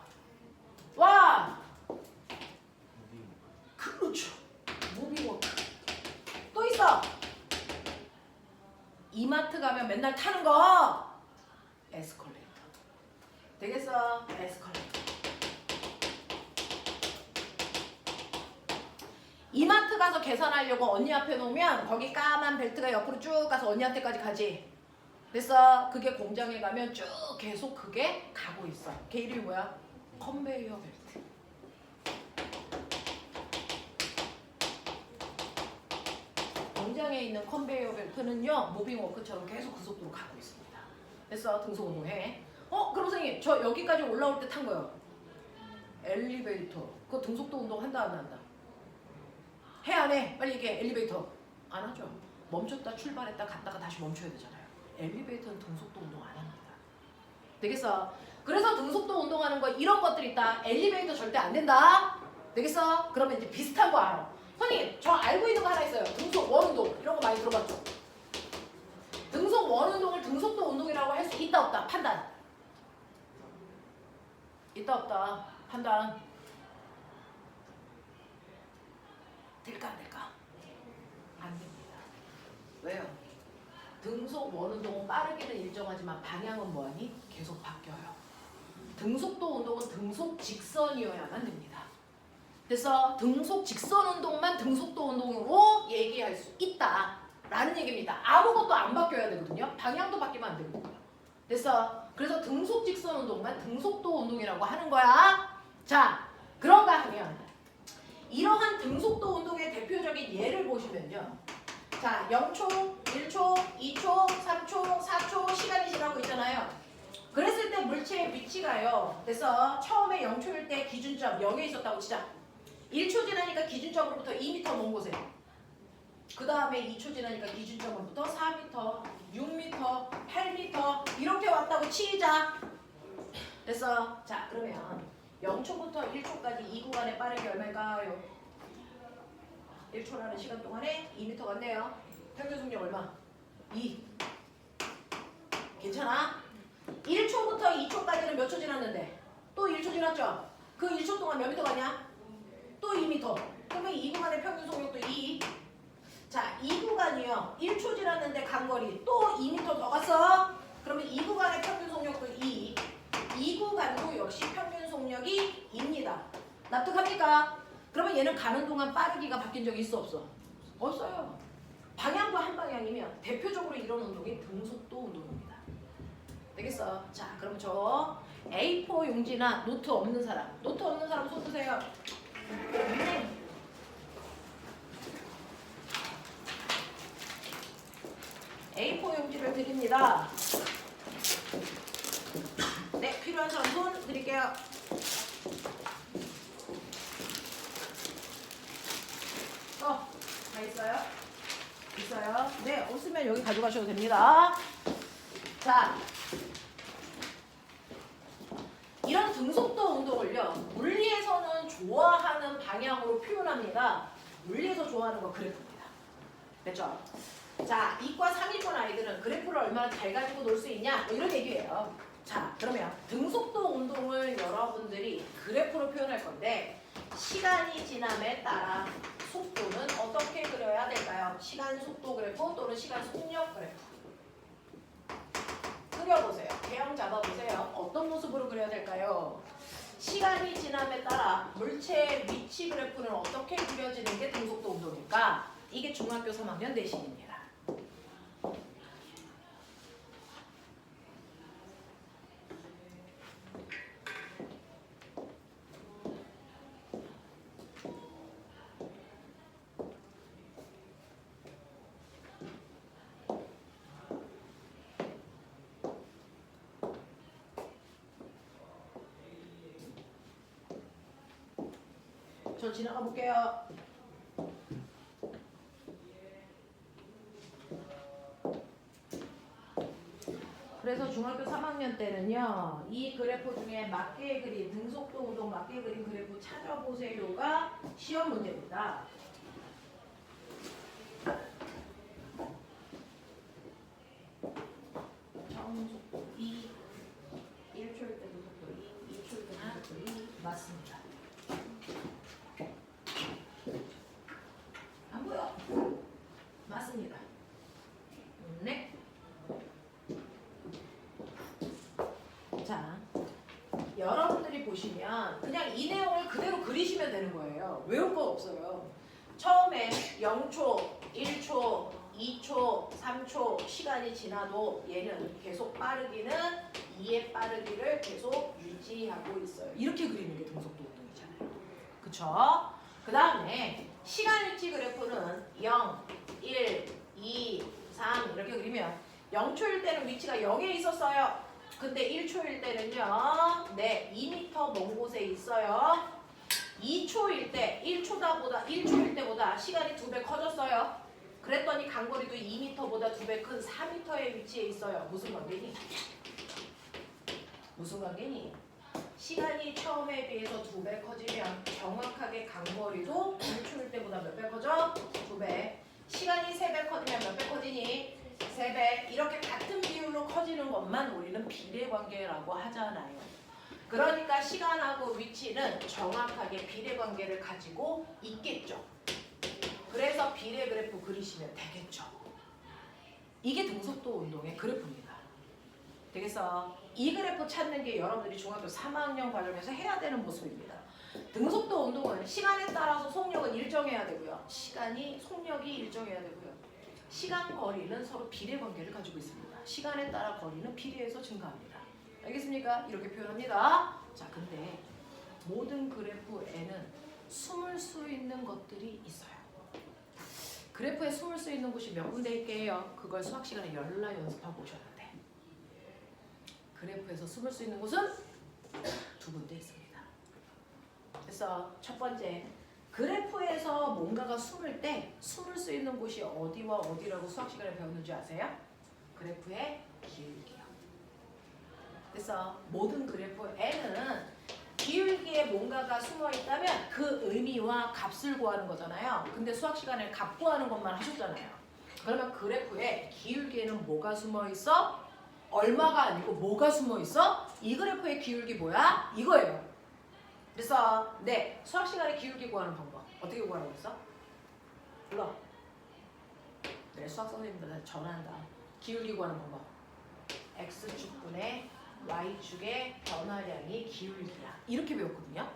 그렇죠. 무빙워크. 또 있어. 이마트 가면 맨날 타는 거. 에스컬레이터. 되겠어? 에스컬레이터. 이마트 가서 계산하려고 언니 앞에 놓으면 거기 까만 벨트가 옆으로 쭉 가서 언니한테까지 가지. 됐어? 그게 공장에 가면 쭉 계속 그게 가고 있어. 걔 이름이 뭐야? 컨베이어 벨트. 공장에 있는 컨베이어 벨트는요 무빙워크처럼 계속 그 속도로 가고 있습니다. 됐어? 등속 운동해. 그럼 선생님 저 여기까지 올라올 때 탄 거요. 엘리베이터. 그거 등속도 운동 한다 안 한다? 해 안 해? 빨리 얘기해. 엘리베이터. 안 하죠. 멈췄다 출발했다 갔다가 다시 멈춰야 되잖아요. 엘리베이터는 등속도 운동 안 합니다. 되겠어? 그래서 등속도 운동하는 거 이런 것들 있다. 엘리베이터 절대 안 된다. 되겠어? 그러면 이제 비슷한 거 알아. 선생님 저 알고 있는 거 하나 있어요. 등속 원운동 이런 거 많이 들어봤죠? 등속 원운동을 등속도 운동이라고 할 수 있다 없다? 판단. 있다 없다? 판단. 될까 안 될까? 안 됩니다. 왜요? 등속 원운동은 빠르기는 일정하지만 방향은 뭐하니? 계속 바뀌어요. 등속도 운동은 등속 직선이어야만 됩니다. 그래서 등속 직선 운동만 등속도 운동으로 얘기할 수 있다라는 얘기입니다. 아무것도 안 바뀌어야 되거든요. 방향도 바뀌면 안 되거든요. 그래서 등속 직선 운동만 등속도 운동이라고 하는 거야. 자, 그런가 하면 이러한 등속도 운동의 대표적인 예를 보시면요. 자, 0초, 1초, 2초, 3초, 4초 시간이 지나고 있잖아요. 그랬을 때 물체의 위치가요. 그래서 처음에 0초일 때 기준점 0에 있었다고 치자. 1초 지나니까 기준점으로부터 2m 먼 곳에. 그 다음에 2초 지나니까 기준점으로부터 4m, 6m, 8m 이렇게 왔다고 치자. 됐어. 자, 그러면 0초부터 1초까지 이 구간의 빠르기 얼마일까요? 1초라는 시간 동안에 2m 갔네요. 평균 속력 얼마? 2. 괜찮아? 1초부터 2초까지는 몇 초 지났는데? 또 1초 지났죠? 그 1초 동안 몇 미터 갔냐? 또 2m. 그러면 이 구간의 평균 속력도 2. 자, 이 구간이요. 1초 지났는데 간 거리 또 2m 더 갔어. 그러면 이 구간의 평균 속력도 2. 이 구간도 역시 평균 속력이 2입니다. 납득합니까? 그러면 얘는 가는 동안 빠르기가 바뀐 적이 있어 없어? 없어요. 방향과 한 방향이면 대표적으로 이런 운동이 등속도 운동입니다. 되겠어? 자, 그럼 저 A4 용지나 노트 없는 사람 손 드세요. A4 용지를 드립니다. 네, 필요한 사람 손 드릴게요. 다 있어요? 있어요? 네, 없으면 여기 가져가셔도 됩니다. 자, 이런 등속도 운동을요, 물리에서는 좋아하는 방향으로 표현합니다. 물리에서 좋아하는 거 그래프입니다. 됐죠? 자, 이과 3위권 아이들은 그래프를 얼마나 잘 가지고 놀 수 있냐? 뭐 이런 얘기예요. 자, 그러면 등속도 운동을 여러분들이 그래프로 표현할 건데 시간이 지남에 따라 속도는 어떻게 그려야 될까요? 시간 속도 그래프 또는 시간 속력 그래프. 그려보세요. 개형 잡아보세요. 어떤 모습으로 그려야 될까요? 시간이 지남에 따라 물체의 위치 그래프는 어떻게 그려지는 게 등속도 운동일까? 이게 중학교 3학년 내신입니다. 저 지나가 볼게요. 그래서 중학교 3학년 때는요, 이 그래프 중에 맞게 그린, 등속도 운동 맞게 그린 그래프 찾아보세요가 시험 문제입니다. 처음 속도 2, 1초일 때도 속도 2, 2초일 때도 속도 2 맞습니다. 안 보여? 맞습니다. 네. 자, 여러분들이 보시면 그냥 이 내용을 그대로 그리시면 되는 거예요. 외울 거 없어요. 처음에 0초, 1초, 2초, 3초 시간이 지나도 얘는 계속 빠르기는 2의 빠르기를 계속 유지하고 있어요. 이렇게 그리는 게 등속도 운동이잖아요. 그쵸? 그 다음에 시간일치 그래프는 0, 1, 2, 3 이렇게 그리면 0초일 때는 위치가 0에 있었어요. 근데 1초일 때는요, 네, 2m 먼 곳에 있어요. 2초일 때, 1초일 때보다 시간이 2배 커졌어요. 그랬더니 간거리도 2m보다 2배 큰 4m의 위치에 있어요. 무슨 관계니? 무슨 관계니? 시간이 처음에 비해서 2배 커지면 정확하게 간거리도 1초일 때보다 몇 배 커져? 2배. 시간이 3배 커지면 몇 배 커지니? 3배. 이렇게 같은 비율로 커지는 것만 우리는 비례관계라고 하잖아요. 그러니까 시간하고 위치는 정확하게 비례관계를 가지고 있겠죠. 그래서 비례 그래프 그리시면 되겠죠. 이게 등속도 운동의 그래프입니다. 되겠어? 이 그래프 찾는 게 여러분들이 중학교 3학년 과정에서 해야 되는 모습입니다. 등속도 운동은 시간에 따라서 속력은 일정해야 되고요. 속력이 일정해야 되고요. 시간 거리는 서로 비례 관계를 가지고 있습니다. 시간에 따라 거리는 비례해서 증가합니다. 알겠습니까? 이렇게 표현합니다. 자, 근데 모든 그래프에는 숨을 수 있는 것들이 있어요. 그래프에 숨을 수 있는 곳이 몇 군데 있게요? 그걸 수학 시간에 열라 연습하고 오셨는데 그래프에서 숨을 수 있는 곳은 2군데 있습니다. 그래서 첫 번째, 그래프에서 뭔가가 숨을 때 숨을 수 있는 곳이 어디와 어디라고 수학 시간에 배웠는지 아세요? 그래프의 기울기요. 그래서 모든 그래프에는 기울기에 뭔가가 숨어 있다면 그 의미와 값을 구하는 거잖아요. 근데 수학 시간에 값 구하는 것만 하셨잖아요. 그러면 그래프에 기울기에는 뭐가 숨어 있어? 얼마가 아니고 뭐가 숨어 있어? 이 그래프의 기울기 뭐야? 이거예요. 그래서 네, 수학 시간에 기울기 구하는 방법 어떻게 구하라고 했어? 불러. 네, 수학 선생님들 전화한다. 기울기 구하는 방법. x축분의 y축의 변화량이 기울기야. 이렇게 배웠거든요.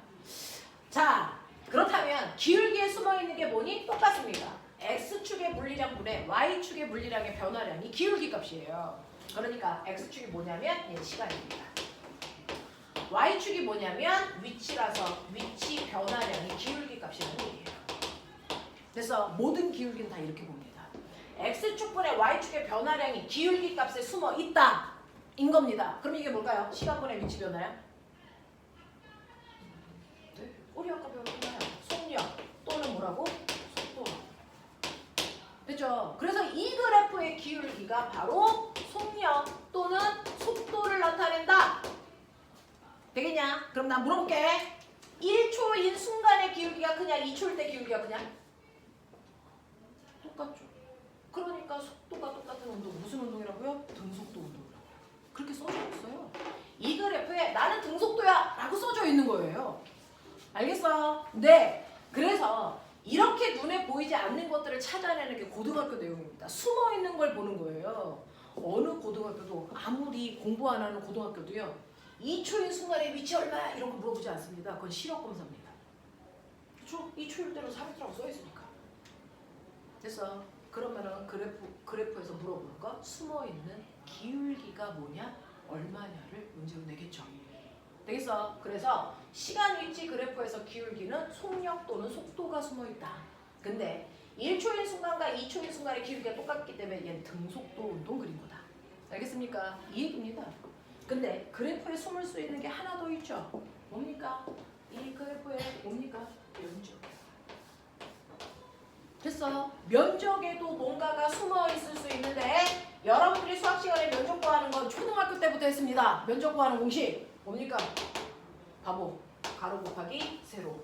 자, 그렇다면 기울기에 숨어있는 게 뭐니? 똑같습니다. x축의 물리량 분의 y축의 물리량의 변화량이 기울기 값이에요. 그러니까 x축이 뭐냐면 얘 시간입니다. y축이 뭐냐면 위치라서 위치 변화량이 기울기 값이라는 얘기예요. 그래서 모든 기울기는 다 이렇게 봅니다. x축분의 y축의 변화량이 기울기 값에 숨어 있다 인 겁니다. 그럼 이게 뭘까요? 시간분의 위치 변화야? 네. 우리 아까 배웠잖아요. 속력 또는 뭐라고? 속도. 됐죠? 그래서 이 그래프의 기울기가 바로 속력 또는 속도를 나타낸다. 되겠냐? 그럼 나 물어볼게. 1초인 순간의 기울기가 크냐? 2초일 때 기울기가 크냐? 똑같죠. 그러니까 속도가 똑같은 운동 무슨 운동이라고요? 등속도 운동이라고요. 그렇게 써져 있어요. 이 그래프에 나는 등속도야 라고 써져 있는 거예요. 알겠어? 네. 그래서 이렇게 눈에 보이지 않는 것들을 찾아내는 게 고등학교 내용입니다. 숨어 있는 걸 보는 거예요. 어느 고등학교도 아무리 공부 안 하는 고등학교도요. 2초인 순간의 위치 얼마 이런 거 물어보지 않습니다. 그건 시력 검사입니다. 그렇죠? 2초일대로 3m라고 써 있으니까. 그래서 그러면은 그래프에서 물어보는 거 숨어 있는 기울기가 뭐냐 얼마냐를 문제로 내겠죠. 되겠어? 그래서 시간 위치 그래프에서 기울기는 속력 또는 속도가 숨어 있다. 근데 1초인 순간과 2초인 순간의 기울기가 똑같기 때문에 얘는 등속도 운동 그린 거다. 알겠습니까? 이 얘기입니다. 근데 그래프에 숨을 수 있는 게 하나 더 있죠. 뭡니까? 이 그래프에 뭡니까? 면적. 됐어요? 면적에도 뭔가가 숨어 있을 수 있는데 여러분들이 수학 시간에 면적 구하는 건 초등학교 때부터 했습니다. 면적 구하는 공식 뭡니까? 바보. 가로 곱하기 세로.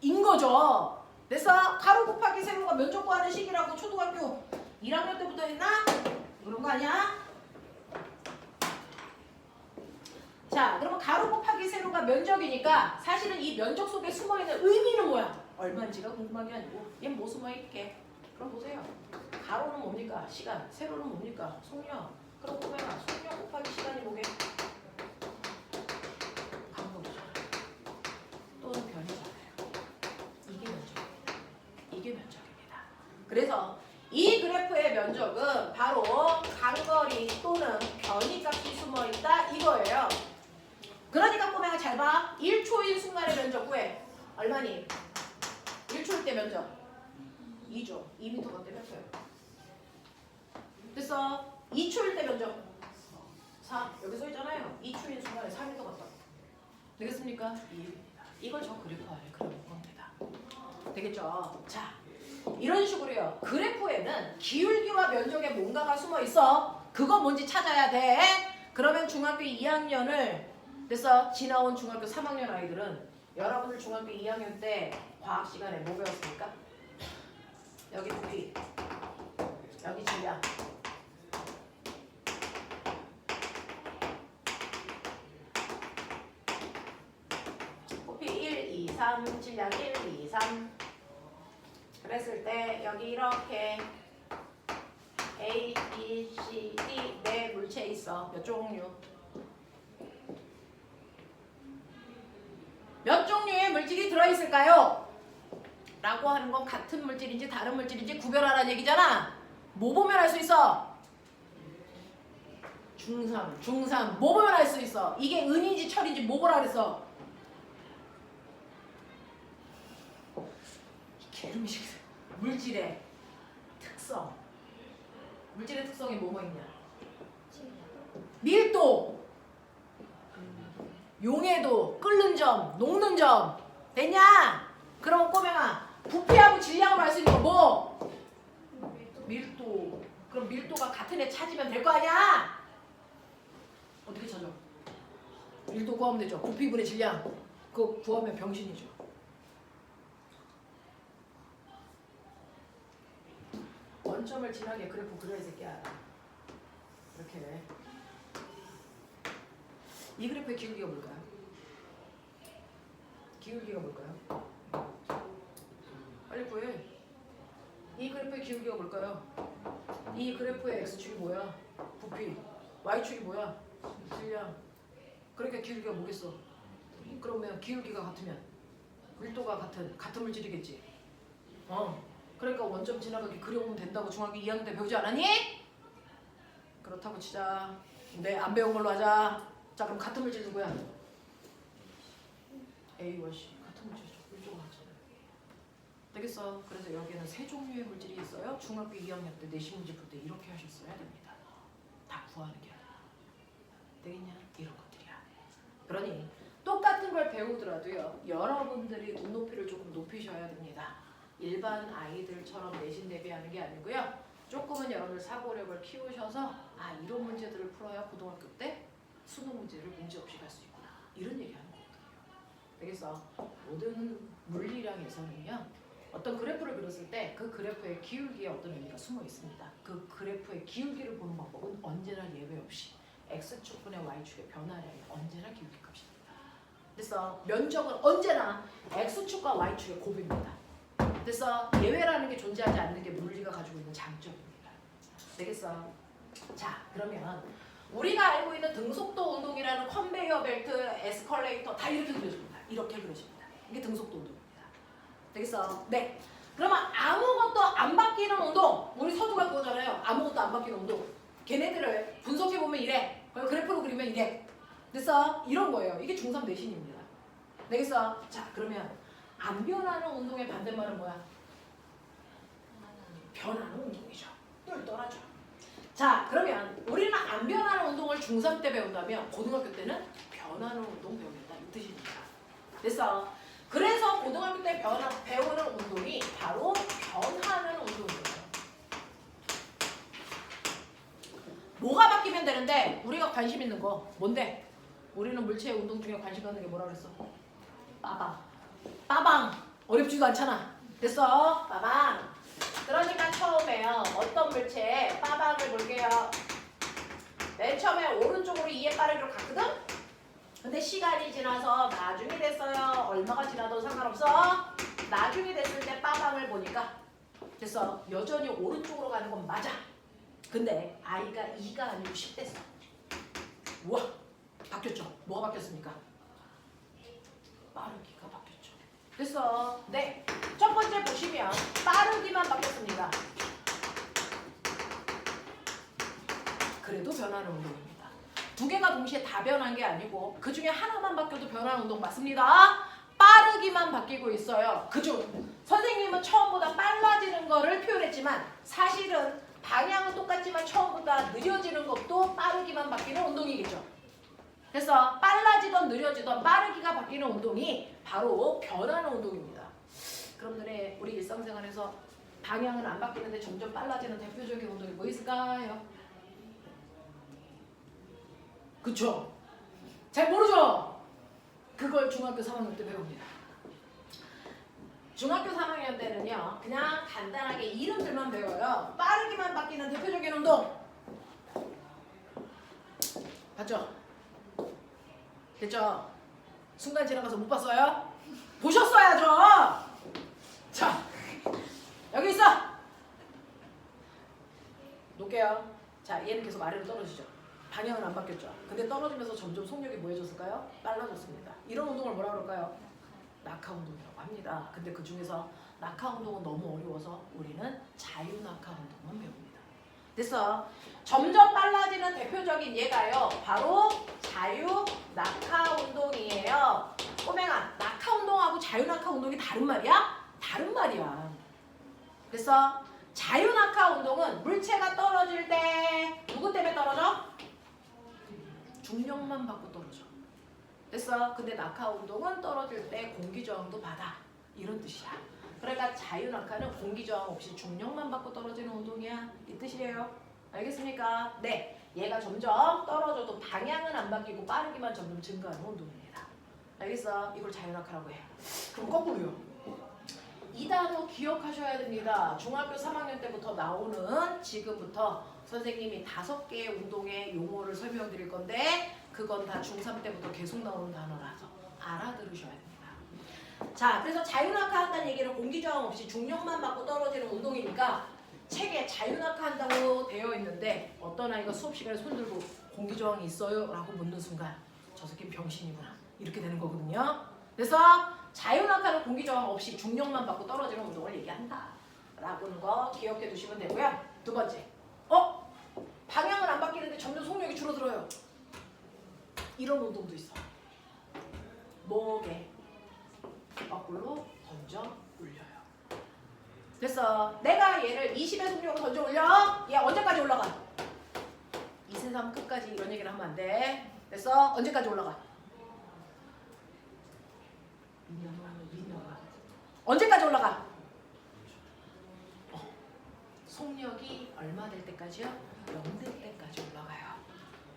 인 거죠. 됐어? 가로 곱하기 세로가 면적 구하는 식이라고 초등학교 1학년 때부터 했나? 그런 거 아니야? 자, 그러면 가로 곱하기 세로가 면적이니까 사실은 이 면적 속에 숨어있는 의미는 뭐야? 얼마인지가 궁금한 게 아니고 얘는 뭐 숨어있게? 그럼 보세요. 가로는 뭡니까? 시간. 세로는 뭡니까? 속력. 그럼 보면 속력 곱하기 시간이 뭐게? 간격이죠. 또는 변이잖아요. 이게 면적입니다. 이게 면적입니다. 그래서 이 그래프의 면적은 바로 간거리 또는 변이값이 숨어있다 이거예요. 그러니까 꼬맹아 잘 봐. 1초인 순간의 면적 구해. 얼마니? 1초일 때 면적 2죠. 2m가 때렸어요. 됐어. 2초일 때 면적 4. 여기 써있잖아요. 2초인 순간에 4m 같다. 되겠습니까? 이걸 저 그래프 안에 그려본 겁니다. 되겠죠? 자, 이런 식으로요. 그래프에는 기울기와 면적에 뭔가가 숨어 있어. 그거 뭔지 찾아야 돼. 그러면 중학교 2학년을 됐어? 지나온 중학교 3학년 아이들은 여러분들 중학교 2학년 때 과학 시간에 뭐 배웠습니까? 여기 부피, 여기 질량. 부피 1, 2, 3, 질량 1, 2, 3. 그랬을 때 여기 이렇게 A, B, C, D 네 물체 있어. 몇 종류? 몇 종류의 물질이 들어있을까요? 라고 하는 건 같은 물질인지 다른 물질인지 구별하라는 얘기잖아. 뭐 보면 알 수 있어? 중삼. 뭐 보면 알 수 있어? 이게 은인지 철인지 뭐 보라 그랬어? 개름식 물질의 특성. 물질의 특성이 뭐뭐 있냐? 밀도. 용해도, 끓는 점, 녹는 점 됐냐? 그럼 꼬맹아 부피하고 질량으로 알 수 있는 거 뭐? 밀도. 그럼 밀도가 같은 애 찾으면 될 거 아니야? 어떻게 찾아? 밀도 구하면 되죠. 부피분의 질량. 그거 구하면 병신이죠. 원점을 지나게 그래프 그려야 새끼야. 이렇게. 이 그래프의 기울기가 뭘까요? 기울기가 뭘까요? 빨리 구해. 이 그래프의 기울기가 뭘까요? 이 그래프의 x축이 뭐야? 부피. y축이 뭐야? 질량. 그러니까 기울기가 뭐겠어? 그러면 기울기가 같으면 밀도가 같은 물질이겠지. 그러니까 원점 지나가게 그려보면 된다고 중학교 2학년 때 배우지 않았니? 그렇다고 치자. 네, 안 배운 걸로 하자. 자, 그럼 같은 물질 누구야? A와 C. 같은 물질이죠. 물질과 같잖아요. 되겠어. 그래서 여기에는 세 종류의 물질이 있어요. 중학교 2학년 때 내신 문제 풀 때 이렇게 하셨어야 됩니다. 다 구하는 게 아니라. 되겠냐? 이런 것들이야. 그러니 똑같은 걸 배우더라도요. 여러분들이 눈높이를 조금 높이셔야 됩니다. 일반 아이들처럼 내신 대비하는 게 아니고요. 조금은 여러분들 사고력을 키우셔서 이런 문제들을 풀어야 고등학교 때 수능 문제를 문제없이 갈 수 있구나. 이런 얘기하는 거거든요. 되겠어? 모든 물리량에서는요. 어떤 그래프를 그렸을 때 그 그래프의 기울기에 어떤 의미가 숨어 있습니다. 그 그래프의 기울기를 보는 방법은 언제나 예외 없이 x축분의 y축의 변화량이 언제나 기울기 값입니다. 그래서 면적은 언제나 x축과 y축의 곱입니다. 그래서 예외라는 게 존재하지 않는 게 물리가 가지고 있는 장점입니다. 되겠어? 자, 그러면 우리가 알고 있는 등속도 운동이라는 컨베이어 벨트, 에스컬레이터 다 이렇게 그려집니다. 이렇게 그려집니다. 이게 등속도 운동입니다. 되겠어? 네. 그러면 아무것도 안 바뀌는 운동, 우리 서두가 그거잖아요. 아무것도 안 바뀌는 운동. 걔네들을 분석해보면 이래. 그리고 그래프로 그리면 이래. 됐어? 이런 거예요. 이게 중3 내신입니다. 되겠어? 자, 그러면 안 변하는 운동의 반대말은 뭐야? 변하는 운동이죠. 똘똘하죠. 자, 그러면 우리는 안 변하는 운동을 중3 때 배운다면 고등학교 때는 변하는 운동 배우겠다. 이 뜻입니다. 됐어? 그래서 고등학교 때 배우는 운동이 바로 변하는 운동이에요. 뭐가 바뀌면 되는데 우리가 관심 있는 거 뭔데? 우리는 물체 운동 중에 관심 갖는 게 뭐라 그랬어? 빠방. 빠방. 어렵지도 않잖아. 됐어? 빠방. 그러니까 처음에요. 어떤 물체 빠방을 볼게요. 맨 처음에 오른쪽으로 2의 빠르기로 갔거든? 근데 시간이 지나서 나중이 됐어요. 얼마가 지나도 상관없어. 나중이 됐을 때 빠방을 보니까 됐어. 여전히 오른쪽으로 가는 건 맞아. 근데 I가 2가 아니고 10 됐어. 우와, 바뀌었죠? 뭐가 바뀌었습니까? 빠르기가 바뀌었죠. 됐어. 네. 첫 번째 보시면 빠르기만 바뀌었습니다. 그래도 변하는 운동입니다. 두 개가 동시에 다 변한 게 아니고 그 중에 하나만 바뀌어도 변하는 운동 맞습니다. 빠르기만 바뀌고 있어요. 그중 선생님은 처음보다 빨라지는 거를 표현했지만 사실은 방향은 똑같지만 처음보다 느려지는 것도 빠르기만 바뀌는 운동이겠죠. 그래서 빨라지던 느려지던 빠르기가 바뀌는 운동이 바로 변하는 운동입니다. 그럼 너네 우리 일상생활에서 방향은 안 바뀌는데 점점 빨라지는 대표적인 운동이 뭐 있을까요? 그쵸? 잘 모르죠? 그걸 중학교 3학년 때 배웁니다. 중학교 3학년 때는요, 그냥 간단하게 이름들만 배워요. 빠르기만 바뀌는 대표적인 운동. 봤죠? 됐죠? 순간 지나가서 못 봤어요? 보셨어야죠! 자, 여기 있어! 놓을게요. 자, 얘는 계속 아래로 떨어지죠. 방향은 안 바뀌었죠. 근데 떨어지면서 점점 속력이 뭐해졌을까요? 빨라졌습니다. 이런 운동을 뭐라 그럴까요? 낙하 운동이라고 합니다. 근데 그 중에서 낙하 운동은 너무 어려워서 우리는 자유 낙하 운동만 배웁니다. 됐어. 점점 빨라지는 대표적인 예가요. 바로 자유 낙하 운동이에요. 꼬맹아, 낙하 운동하고 자유 낙하 운동이 다른 말이야? 다른 말이야. 됐어? 자유 낙하 운동은 물체가 떨어질 때 누구 때문에 떨어져? 중력만 받고 떨어져. 됐어? 근데 낙하 운동은 떨어질 때 공기 저항도 받아. 이런 뜻이야. 그러니까 자유 낙하는 공기 저항 없이 중력만 받고 떨어지는 운동이야. 이 뜻이에요. 알겠습니까? 네. 얘가 점점 떨어져도 방향은 안 바뀌고 빠르기만 점점 증가하는 운동입니다. 알겠어? 이걸 자유 낙하라고 해. 그럼 거꾸로요. 이 단어 기억하셔야 됩니다. 중학교 3학년 때부터 나오는 지금부터 선생님이 5개의 운동의 용어를 설명드릴 건데 그건 다 중3 때부터 계속 나오는 단어라서 알아들으셔야 됩니다. 자, 그래서 자유낙하 한다는 얘기는 공기저항 없이 중력만 받고 떨어지는 운동이니까 책에 자유낙하 한다고 되어 있는데 어떤 아이가 수업 시간에 손 들고 공기저항이 있어요? 라고 묻는 순간 저 새끼는 병신이구나. 이렇게 되는 거거든요. 그래서 자유낙하는 공기저항 없이 중력만 받고 떨어지는 운동을 얘기한다. 라고는 거 기억해 두시면 되고요. 두 번째. 방향은 안 바뀌는데 점점 속력이 줄어들어요. 이런 운동도 있어. 목에 거꾸로 던져 올려요. 됐어. 내가 얘를 20의 속력으로 던져 올려. 얘 언제까지 올라가? 이 세상 끝까지 이런 얘기를 하면 안 돼. 됐어? 언제까지 올라가? 언제까지 올라가? 속력이 얼마 될 때까지요? 0 될 때까지 올라가요.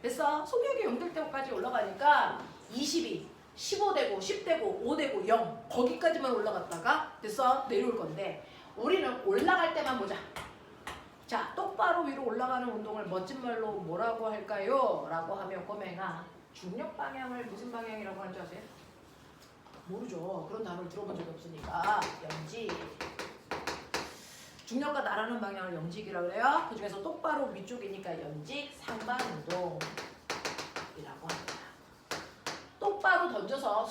됐어? 속력이 0 될 때까지 올라가니까 20이 15 되고 10 되고 5 되고 0 거기까지만 올라갔다가 됐어? 내려올 건데 우리는 올라갈 때만 보자. 자, 똑바로 위로 올라가는 운동을 멋진 말로 뭐라고 할까요? 라고 하면 꼬맹아 중력 방향을 무슨 방향이라고 하는지 아세요? 모르죠. 그런 단어를 들어본 적이 없으니까 염직. 중력과 나라는 방향을 염직이라고 그래요. 그 중에서 똑바로 위쪽이니까 염직, 상반 운동.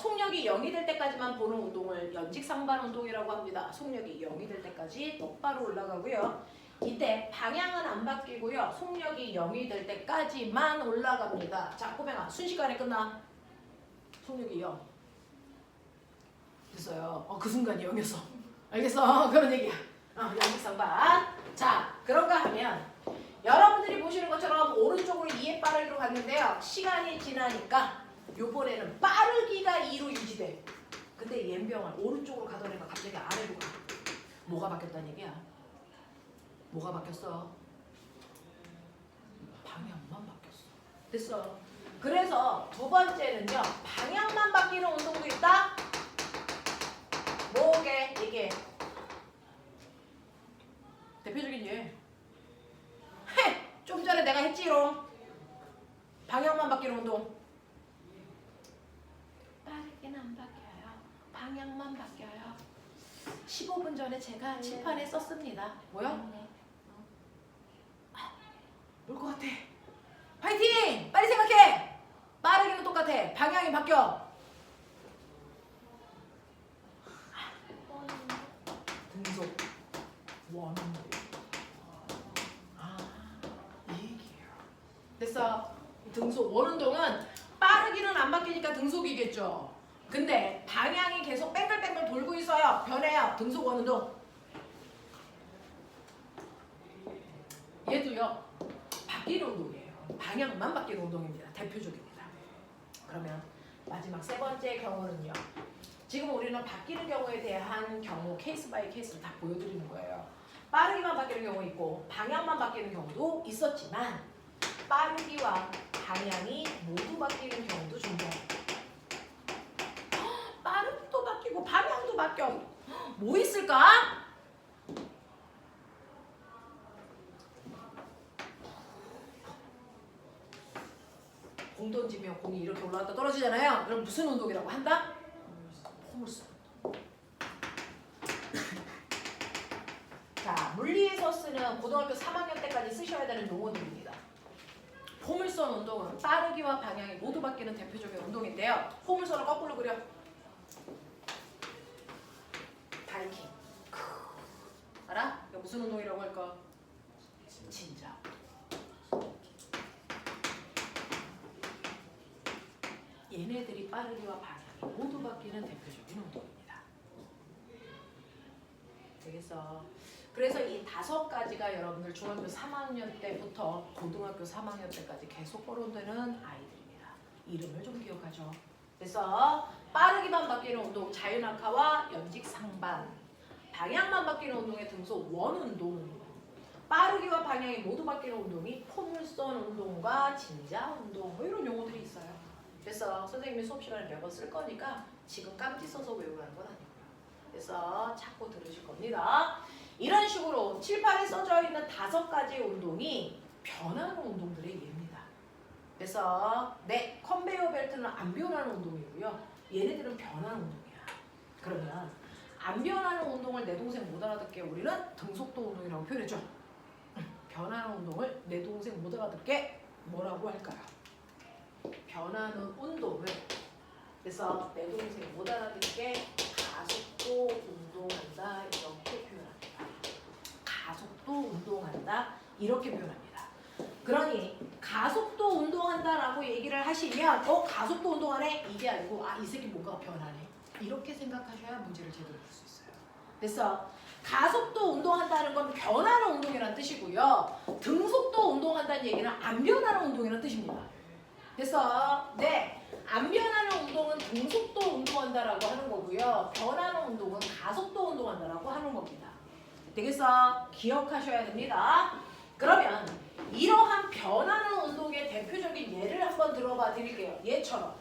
속력이 0이 될 때까지만 보는 운동을 연직상반 운동이라고 합니다. 속력이 0이 될 때까지 똑바로 올라가고요. 이때 방향은 안 바뀌고요. 속력이 0이 될 때까지만 올라갑니다. 자, 꼬맹아 순식간에 끝나. 속력이 0. 됐어요. 그 순간이 0이었어. 알겠어? 그런 얘기야. 연직상반. 자, 그런가 하면 여러분들이 보시는 것처럼 오른쪽으로 2의 빠르기로 갔는데요. 시간이 지나니까 요번에는 빠르기가 2로 유지돼. 근데 옌병을 오른쪽으로 가던 애가 갑자기 아래로 가. 뭐가 바뀌었다는 얘기야? 뭐가 바뀌었어? 방향만 바뀌었어. 됐어. 그래서 두 번째는요. 방향만 바뀌는 운동도 있다? 뭐게? 이게 대표적인 예. 좀 전에 내가 했지롱. 방향만 바뀌는 운동. 빠르게는 안 바뀌어요. 방향만 바뀌어요. 15분 전에 제가 칠판에 썼습니다. 뭐야? 올 것 같아. 파이팅! 빨리 생각해. 빠르게는 똑같아. 방향이 바뀌어. 등속 원운동. 이 얘기예요. 됐어. 등속 원운동은 빠르기는 안 바뀌니까 등속이겠죠. 근데 방향이 계속 뺑글뺑글 돌고 있어요. 변해요. 등속 원운동. 얘도요. 바뀌는 운동이에요. 방향만 바뀌는 운동입니다. 대표적입니다. 그러면 마지막 세 번째 경우는요. 지금 우리는 바뀌는 경우에 대한 경우 케이스 바이 케이스를 다 보여드리는 거예요. 빠르기만 바뀌는 경우 있고 방향만 바뀌는 경우도 있었지만 빠르기와 방향이 모두 바뀌는 경우도 존재합니다. 빠르기도 바뀌고 방향도 바뀌어. 뭐 있을까? 공 던지면 공이 이렇게 올라갔다 떨어지잖아요. 그럼 무슨 운동이라고 한다? 포물선. 자, 물리에서 쓰는 고등학교 3학년 때까지 쓰셔야 되는 용어들입니다. 포물선 운동은 빠르기와 방향이 모두 바뀌는 대표적인 운동인데요. 포물선을 거꾸로 그려. 바이킹. 알아? 이거 무슨 운동이라고 할까? 진짜. 얘네들이 빠르기와 방향이 모두 바뀌는 대표적인 운동입니다. 되겠어. 그래서 이 5가지가 여러분들 중학교 3학년 때부터 고등학교 3학년 때까지 계속 거론되는 아이들입니다. 이름을 좀 기억하죠. 그래서 빠르기만 바뀌는 운동 자유낙하와 연직상반, 방향만 바뀌는 운동의 등속 원운동, 빠르기와 방향이 모두 바뀌는 운동이 포물선 운동과 진자 운동 뭐 이런 용어들이 있어요. 그래서 선생님이 수업 시간에 몇 번 쓸 거니까 지금 깜지 써서 외우라는 건 아니고요. 그래서 찾고 들으실 겁니다. 이런 식으로 칠판에 써져 있는 5가지 운동이 변하는 운동들의 예입니다. 그래서 컨베이어 벨트는 안 변하는 운동이고요. 얘네들은 변하는 운동이야. 그러면 안 변하는 운동을 내 동생 못 알아듣게 우리는 등속도 운동이라고 표현했죠. 변하는 운동을 내 동생 못 알아듣게 뭐라고 할까요? 변하는 운동을 그래서 내 동생 못 알아듣게 가속도 운동한다 이렇게 표현합니다. 가속도 운동한다 이렇게 표현합니다. 그러니 가속도 운동한다라고 얘기를 하시면 가속도 운동하네? 이게 아니고 이 새끼 뭔가 변하네 이렇게 생각하셔야 문제를 제대로 풀 수 있어요. 그래서 가속도 운동한다는 건 변하는 운동이라는 뜻이고요. 등속도 운동한다는 얘기는 안 변하는 운동이라는 뜻입니다. 그래서 안 변하는 운동은 등속도 운동한다라고 하는 거고요. 변하는 운동은 가속도 운동한다라고 하는 겁니다. 되겠어? 기억하셔야 됩니다. 그러면 이러한 변하는 운동의 대표적인 예를 한번 들어봐 드릴게요. 얘처럼.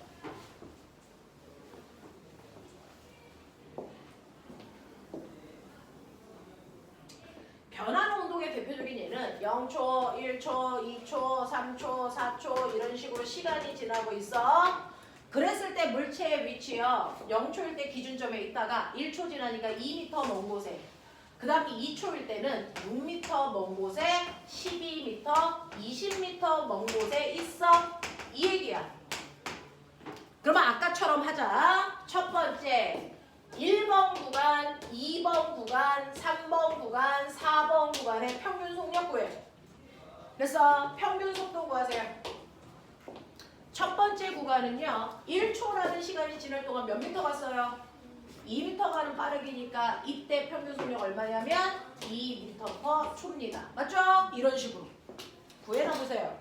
변하는 운동의 대표적인 예는 0초, 1초, 2초, 3초, 4초 이런 식으로 시간이 지나고 있어. 그랬을 때 물체의 위치요. 0초일 때 기준점에 있다가 1초 지나니까 2m 먼 곳에 그 다음 2초일 때는 6m 먼 곳에 12m, 20m 먼 곳에 있어. 이 얘기야. 그러면 아까처럼 하자. 첫 번째 1번 구간, 2번 구간, 3번 구간, 4번 구간의 평균 속력 구해. 그래서 평균 속도 구하세요. 첫 번째 구간은요. 1초라는 시간이 지날 동안 몇 미터 갔어요? 2m 가는 빠르기니까 이때 평균 속력 얼마냐면 2m/초입니다. 맞죠? 이런 식으로 구해놔 보세요.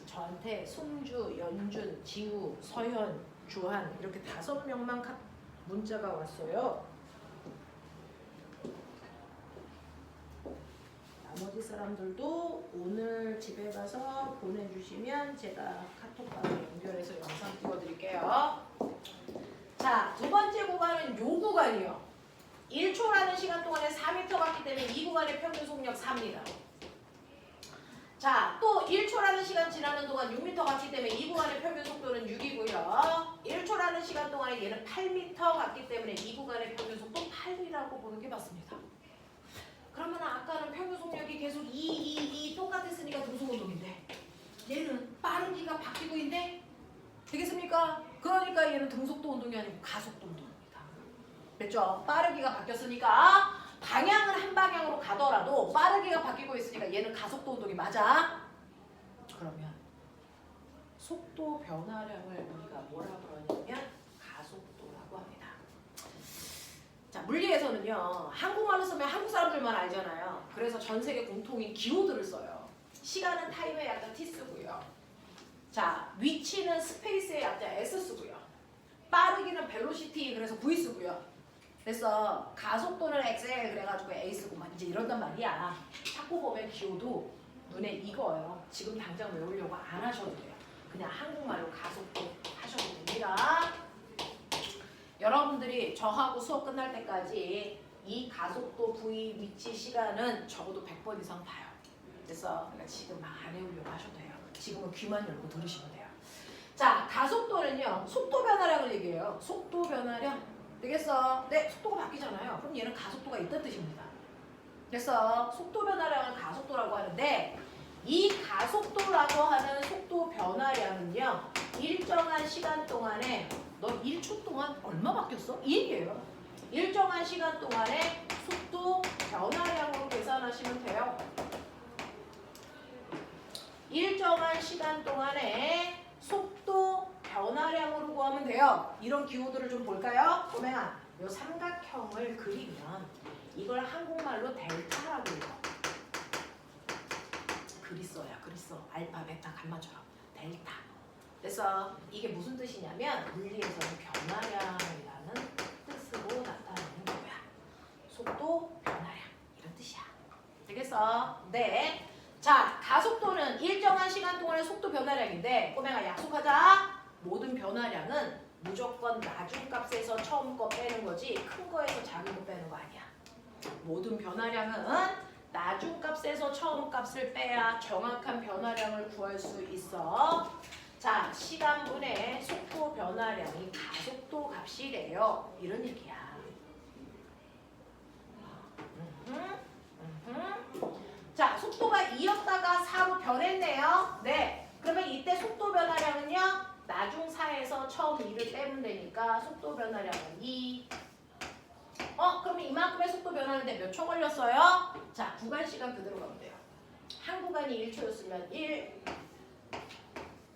저한테 송주, 연준, 지우, 서현, 주한 이렇게 5명만 문자가 왔어요. 나머지 사람들도 오늘 집에 가서 보내주시면 제가 카톡방에 연결해서 영상 띄워드릴게요. 자, 두 번째 구간은 요 구간이요. 1초라는 시간 동안에 4m 갔기 때문에 이 구간의 평균 속력 4입니다. 자, 또 1초라는 시간 지나는 동안 6m 갔기 때문에 이 구간의 평균 속도는 6이고요. 1초라는 시간 동안에 얘는 8m 갔기 때문에 이 구간의 평균 속도 8이라고 보는 게 맞습니다. 그러면 아까는 평균 속력이 계속 2 똑같았으니까 등속운동인데 얘는 빠르기가 바뀌고 있는데 되겠습니까? 그러니까 얘는 등속도 운동이 아니고 가속도 운동입니다. 됐죠? 빠르기가 바뀌었으니까 방향은 한 방향으로 가더라도 빠르기가 바뀌고 있으니까 얘는 가속도 운동이 맞아. 그러면 속도 변화량을 우리가 뭐라 그러냐면 가속도라고 합니다. 자, 물리에서는요. 한국말로 쓰면 한국 사람들만 알잖아요. 그래서 전 세계 공통인 기호들을 써요. 시간은 타임의 약자 T 쓰고요. 자, 위치는 스페이스의 약자 S 쓰고요. 빠르기는 벨로시티 그래서 V 쓰고요. 그래서 가속도는 XL 그래가지고 A 쓰고 막 이제 이런단 말이야. 자꾸 보면 기호도 눈에 익어요. 지금 당장 외우려고 안 하셔도 돼요. 그냥 한국말로 가속도 하셔도 됩니다. 여러분들이 저하고 수업 끝날 때까지 이 가속도 V 위치 시간은 적어도 100번 이상 봐요. 그래서 지금 막 안 외우려고 하셔도 돼요. 지금은 귀만 열고 들으시면 돼요. 자, 가속도는요. 속도 변화량을 얘기해요. 속도 변화량. 되겠어? 네, 속도가 바뀌잖아요. 그럼 얘는 가속도가 있다는 뜻입니다. 그래서 속도 변화량을 가속도라고 하는데 이 가속도라고 하는 속도 변화량은요. 일정한 시간 동안에 너 1초 동안 얼마 바뀌었어? 이 얘기예요. 일정한 시간 동안에 속도 변화량으로 계산하시면 돼요. 일정한 시간 동안에 속도 변화량으로 구하면 돼요. 이런 기호들을 좀 볼까요? 꼬맹아, 요 삼각형을 그리면 이걸 한국말로 델타라고 해요. 그리써야 그리써. 알파, 베타, 감마처럼. 델타. 그래서 이게 무슨 뜻이냐면 물리에서는 변화량이라는 뜻으로 나타나는 거야. 속도 변화량 이런 뜻이야. 되겠어? 네. 자, 가속도는 일정한 시간 동안의 속도 변화량인데 꼬맹아 약속하자. 모든 변화량은 무조건 나중 값에서 처음 거 빼는 거지 큰 거에서 작은 거 빼는 거 아니야. 모든 변화량은 나중 값에서 처음 값을 빼야 정확한 변화량을 구할 수 있어. 자, 시간분의 속도 변화량이 가속도 값이래요. 이런 얘기야. 자, 속도가 2였다가 4로 변했네요. 네. 그러면 이때 속도 변화량은요. 나중 4에서 처음 2를 빼면 되니까 속도 변화량은 2. 그러면 이만큼의 속도 변하는데 몇 초 걸렸어요? 자, 구간 시간 그대로 가면 돼요. 한 구간이 1초였으면 1.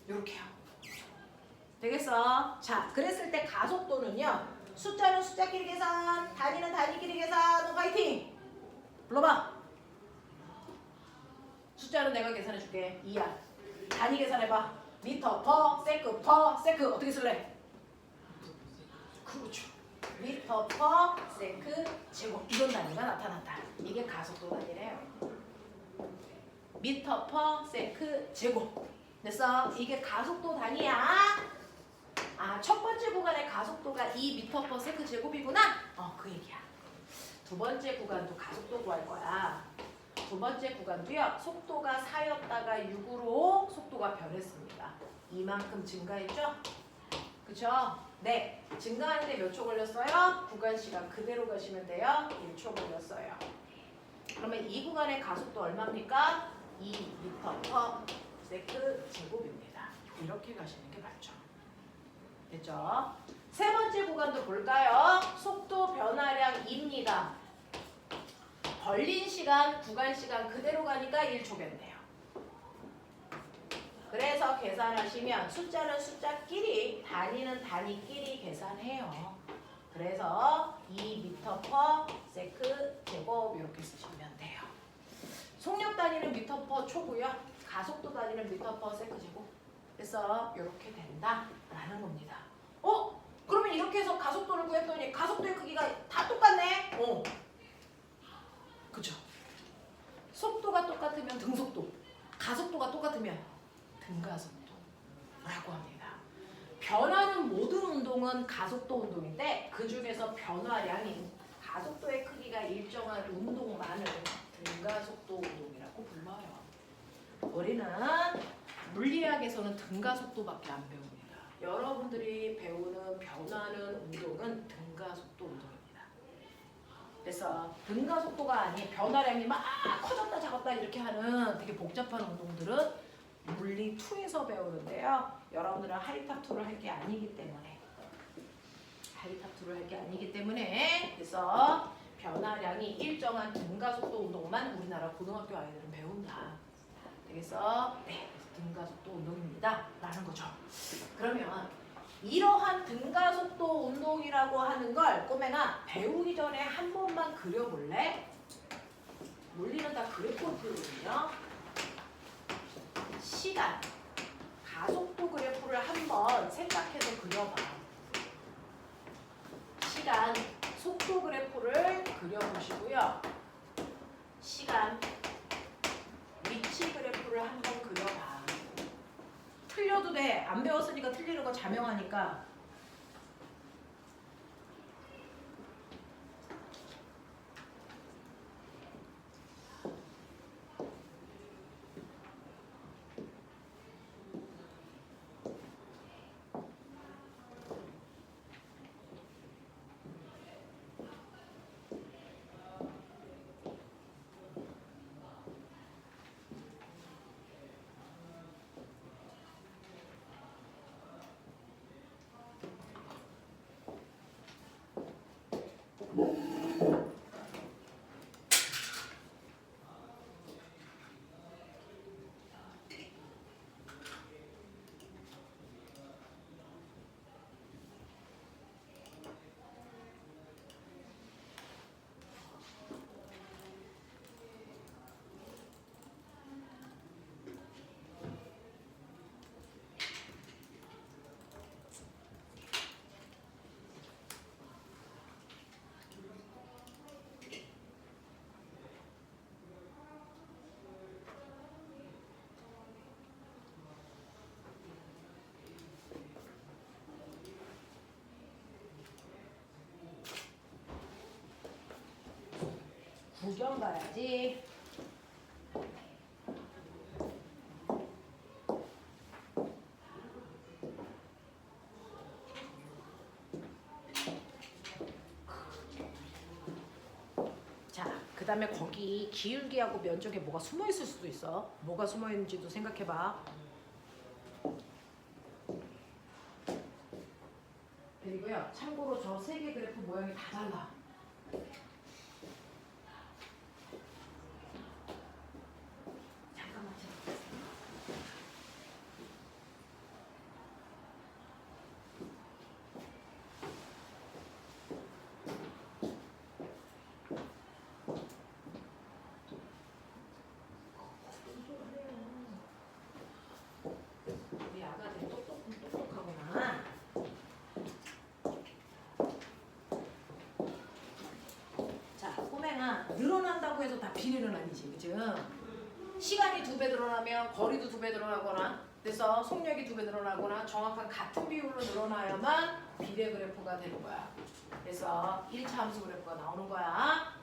요렇게요. 되겠어? 자, 그랬을 때 가속도는요. 숫자는 숫자끼리 계산, 단위는 단위끼리 계산. 화이팅! 불러봐. 숫자는 내가 계산해 줄게. 2야. 단위 계산해봐. 미터 퍼 세크 어떻게 쓸래? 그렇죠. 미터 퍼 세크 제곱 이런 단위가 나타났다. 이게 가속도 단위래요. 미터 퍼 세크 제곱. 됐어? 이게 가속도 단위야. 아, 첫 번째 구간의 가속도가 2미터 퍼 세크 제곱이구나? 그 얘기야. 두 번째 구간도 가속도 구할 거야. 두 번째 구간도요. 속도가 4였다가 6으로 속도가 변했습니다. 이만큼 증가했죠? 그쵸? 네. 증가하는데 몇 초 걸렸어요? 구간 시간 그대로 가시면 돼요. 1초 걸렸어요. 그러면 이 구간의 가속도 얼마입니까? 2미터 퍼 세크 제곱입니다. 이렇게 가시는 게 맞죠. 됐죠? 세 번째 구간도 볼까요? 속도 변화량입니다. 벌린 시간, 구간 시간 그대로 가니까 1초겠네요. 그래서 계산하시면 숫자는 숫자끼리, 단위는 단위끼리 계산해요. 그래서 2미터 퍼 세크 제곱 이렇게 쓰시면 돼요. 속력 단위는 미터 퍼 초고요. 가속도 단위는 미터 퍼 세크 제곱. 그래서 이렇게 된다라는 겁니다. 그러면 이렇게 해서 가속도를 구했더니 가속도의 크기가 다 똑같네? 그죠? 속도가 똑같으면 등속도, 가속도가 똑같으면 등가속도라고 합니다. 변하는 모든 운동은 가속도 운동인데 그 중에서 변화량인 가속도의 크기가 일정한 운동만을 등가속도 운동이라고 불러요. 우리는 물리학에서는 등가속도밖에 안 배웁니다. 여러분들이 배우는 변하는 운동은 등가속도 운동입니다. 그래서 등가속도가 아닌 변화량이 막 커졌다 작았다 이렇게 하는 되게 복잡한 운동들은 물리 2에서 배우는데요. 여러분들은 하이탑 2를 할 게 아니기 때문에 그래서 변화량이 일정한 등가속도 운동만 우리나라 고등학교 아이들은 배운다. 되겠어? 네, 등가속도 운동입니다. 라는 거죠. 그러면 이러한 등가속도 운동이라고 하는 걸 꼬맹아 배우기 전에 한 번만 그려볼래? 물리는 다 그래프로 풀거든요. 시간, 가속도 그래프를 한번 생각해서 그려봐. 시간, 속도 그래프를 그려보시고요. 시간, 위치 그래프를 한번 그려봐. 틀려도 돼. 안 배웠으니까 틀리는 거 자명하니까. 구경 가야지. 자, 그 다음에 거기 기울기하고 면적에 뭐가 숨어 있을 수도 있어. 뭐가 숨어 있는지도 생각해봐. 그리고요, 참고로 저 세 개 그래프 모양이 다 달라. 잠깐만. 우리 아가들 똑똑하구나. 자, 꼬맹아, 늘어난다고 해서 다 비례는 아니지, 그죠? 시간이 2배 늘어나면 거리도 2배 늘어나거나 그래서 속력이 2배 늘어나거나 정확한 같은 비율로 늘어나야만 비례 그래프가 되는 거야. 그래서 1차 함수 그래프가 나오는 거야.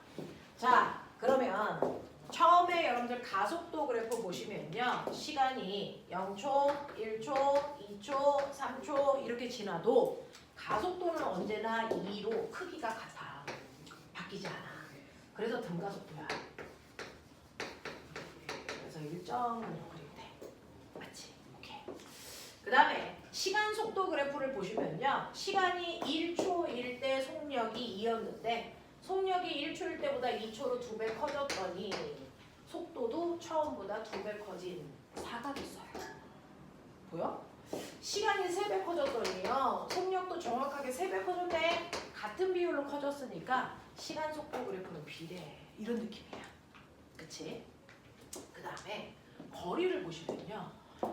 자, 그러면 처음에 여러분들 가속도 그래프 보시면요. 시간이 0초, 1초, 2초, 3초 이렇게 지나도 가속도는 언제나 2로 크기가 같아. 바뀌지 않아. 그래서 등가속도야. 그래서 일정은 그리면 돼. 맞지? 오케이. 그 다음에 시간 속도 그래프를 보시면요. 시간이 1초일 때 속력이 2였는데 속력이 1초일 때보다 2초로 2배 커졌더니 속도도 처음보다 2배 커진 4가 됐어요. 보여? 시간이 3배 커졌더니요. 속력도 정확하게 3배 커졌네. 같은 비율로 커졌으니까 시간 속도 그래프는 비례해. 이런 느낌이야. 그치? 그 다음에 거리를 보시면요.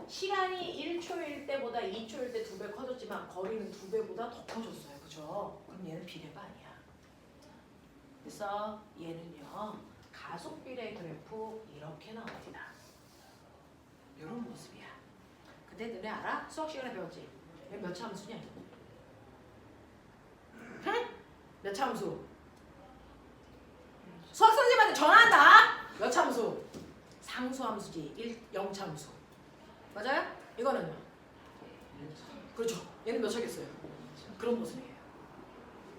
시간이 1초일 때보다 2초일 때 2배 커졌지만 거리는 2배보다 더 커졌어요. 그죠? 그럼 얘는 비례가 아니야. 그래서 얘는요. 가속 비례 그래프 이렇게 나옵니다. 이런 모습이야. 근데 너네 알아? 수학 시간에 배웠지? 얘 몇 차 함수냐? 응? 몇 차 함수? 수학 선생님한테 전화한다. 몇 차 함수? 상수 함수지. 0차 함수. 맞아요? 이거는요? 그렇죠. 얘는 몇 차겠어요? 그런 모습이에요.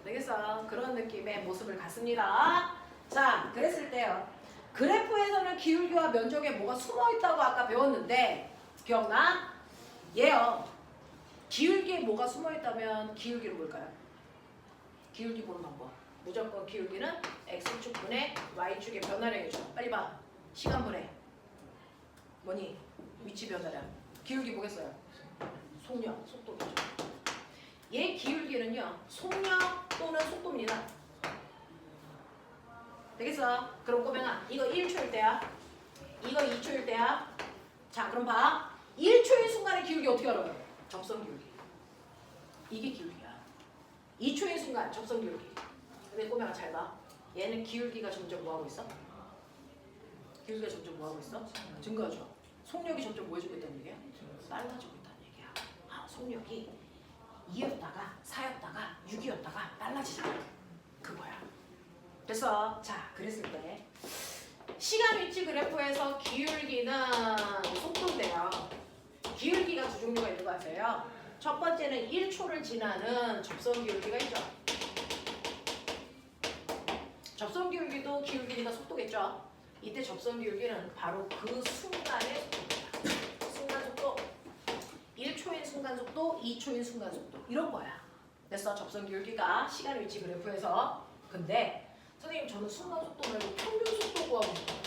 되겠어? 그런 느낌의 모습을 갖습니다. 자, 그랬을 때요. 그래프에서는 기울기와 면적에 뭐가 숨어있다고 아까 배웠는데 기억나? 얘요. 기울기에 뭐가 숨어있다면 기울기를 볼까요? 기울기 보는 방법. 무조건 기울기는 x축분의 y축의 변화량이죠. 빨리 봐. 시간분의 뭐니? 위치 변화량. 기울기 보겠어요? 속력, 속도죠. 얘 기울기는요. 속력 또는 속도입니다. 되겠어? 그럼 꼬맹아 이거 1초일 때야. 이거 2초일 때야. 자 그럼 봐. 1초인 순간의 기울기 어떻게 알아요? 접선 기울기. 이게 기울기야. 2초인 순간 접선 기울기. 근데 꼬맹아 잘 봐. 얘는 기울기가 점점 뭐하고 있어? 기울기가 점점 뭐하고 있어? 증가하죠. 속력이 점점 뭐해지고 있다는 얘기야? 빨라지고 있다는 얘기야. 아, 속력이 2였다가 4였다가 6이었다가 빨라지잖아. 그거야. 그래서 자 그랬을 때 시간 위치 그래프에서 기울기는 속도인데요. 기울기가 두 종류가 있는 거 아세요? 첫 번째는 1초를 지나는 접선 기울기가 있죠. 접선 기울기도 기울기니까 속도겠죠. 이때 접선 기울기는 바로 그 순간의 속도입니다. 순간 속도. 1초인 순간 속도, 2초인 순간 속도. 이런 거야. 그래서 접선 기울기가 시간 위치 그래프에서 근데 선생님 저는 순간 속도 말고 평균 속도 구하고 싶어요.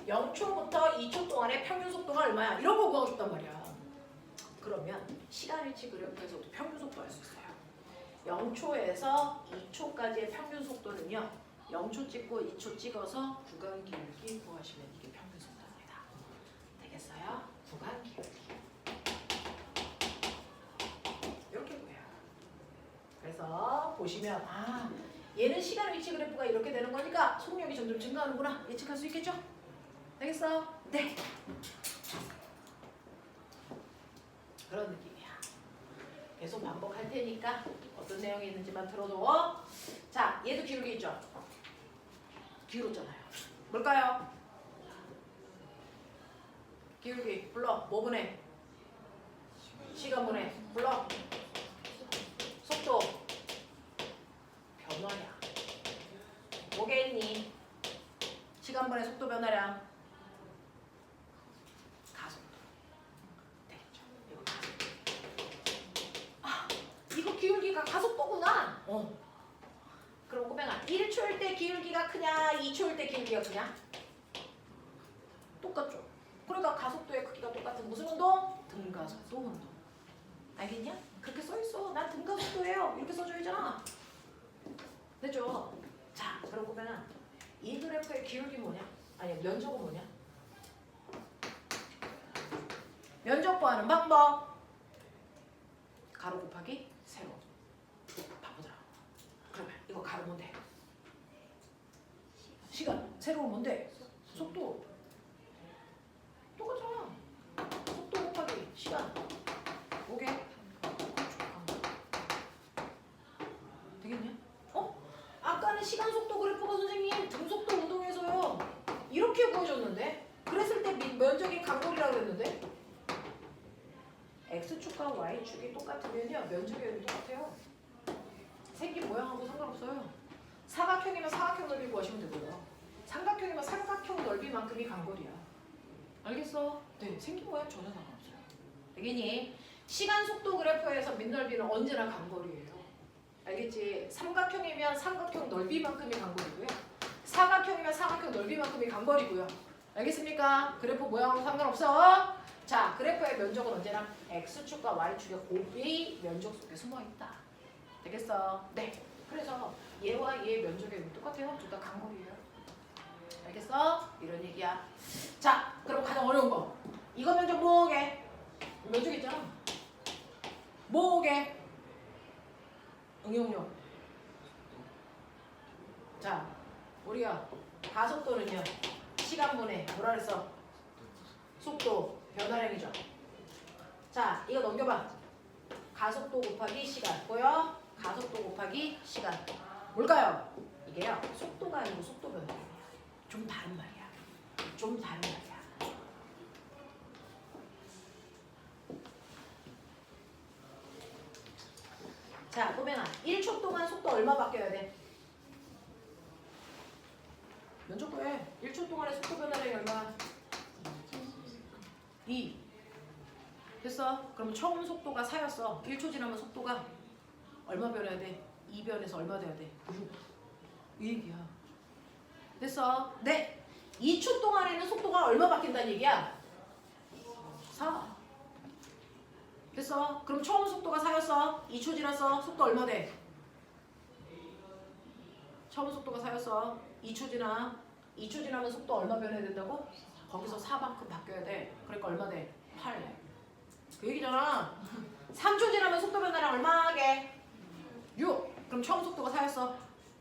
0초부터 2초 동안의 평균 속도가 얼마야? 이런 거 구하고 싶단 말이야. 그러면 시간 위치 그래프에서도 평균 속도 알 수 있어요. 0초에서 2초까지의 평균 속도는요. 0초 찍고 2초 찍어서 구간 기울기 구하시면 이게 평균 속도입니다. 되겠어요? 구간 기울기. 이렇게 구해요. 그래서 보시면 아 얘는 시간 위치 그래프가 이렇게 되는 거니까 속력이 점점 증가하는구나 예측할 수 있겠죠? 되겠어? 네. 그런 느낌이야. 계속 반복할 테니까 어떤 내용이 있는지만 들어도 자 얘도 기울기 있죠? 기울었잖아요. 뭘까요? 기울기 불러. 뭐 분해? 시간 분해. 불러. 속도. 변화량. 뭐겠니? 시간 분해 속도 변화량. 가속도. 되겠죠? 이거 가속도. 아, 이거 기울기가 가속도구나. 그럼 꼬맹아 1초일 때 기울기가 크냐 2초일 때 기울기가 크냐? 똑같죠. 그러니까 가속도의 크기가 똑같은 무슨 운동? 등가속도 운동. 알겠냐? 그렇게 써있어. 난 등가속도예요. 이렇게 써줘야잖아. 됐죠? 자 그럼 꼬맹아 이 그래프의 기울기 뭐냐? 아니 면적은 뭐냐? 면적 구하는 방법 가로 곱하기 세로. 바보들아. 그러면 이거 가로 뭔데? 시간. 세로는 뭔데? 속도 똑같잖아. 속도 곱하기 시간. 오게 되겠냐? 아까는 시간 속도 그래프가 선생님 등속도 운동에서요 이렇게 보여줬는데 그랬을 때 면적이 간거리라고 그랬는데 x축과 y축이 똑같으면요 면적이 똑같아요. 생긴 모양하고 상관없어요. 사각형이면 사각형 넓이 구하시면 되고요. 삼각형이면 삼각형 넓이만큼이 간거리야. 알겠어? 네, 생긴 모양 전혀 상관없어요. 되겠니? 시간 속도 그래프에서 밑넓이는 언제나 간거리예요. 알겠지? 삼각형이면 삼각형 넓이만큼이 간거리고요. 사각형이면 사각형 넓이만큼이 간거리고요. 알겠습니까? 그래프 모양하고 상관없어. 자, 그래프의 면적은 언제나 x축과 y축의 곱이 면적 속에 숨어있다. 되겠어? 네. 그래서 얘와 얘의 면적이 똑같아요. 둘 다 간거리예요. 알겠어? 이런 얘기야. 자, 그럼 가장 어려운 거. 이거 면적 뭐게? 면적 있잖아. 뭐게? 응용력. 자, 우리가 가속도는요. 시간분의 뭐라 그랬어? 속도 변화량이죠. 자, 이거 넘겨봐. 가속도 곱하기 시간. 보여? 가속도 곱하기 시간. 뭘까요? 이게요. 속도가 아니고 속도 변화량이야. 좀 다른 말이야. 좀 다른 말이야. 자, 꼬맹아. 1초 동안 속도 얼마 바뀌어야 돼? 면적 구해. 1초 동안의 속도 변화량이 얼마야? 2. 됐어? 그럼 처음 속도가 4였어. 1초 지나면 속도가 얼마 변해야 돼? 2 변해서 얼마 돼야 돼? 6. 이 얘기야. 됐어? 네. 2초 동안에는 속도가 얼마 바뀐다는 얘기야? 4. 됐어? 그럼 처음 속도가 4였어. 2초 지났어. 속도 얼마 돼? 처음 속도가 4였어. 2초 지나. 2초 지나면 속도 얼마 변해야 된다고? 거기서 4만큼 바뀌어야 돼. 그러니까 얼마 돼? 8. 그 얘기잖아. 3초 지나면 속도 변화량 얼마게? 6. 그럼 처음 속도가 4였어.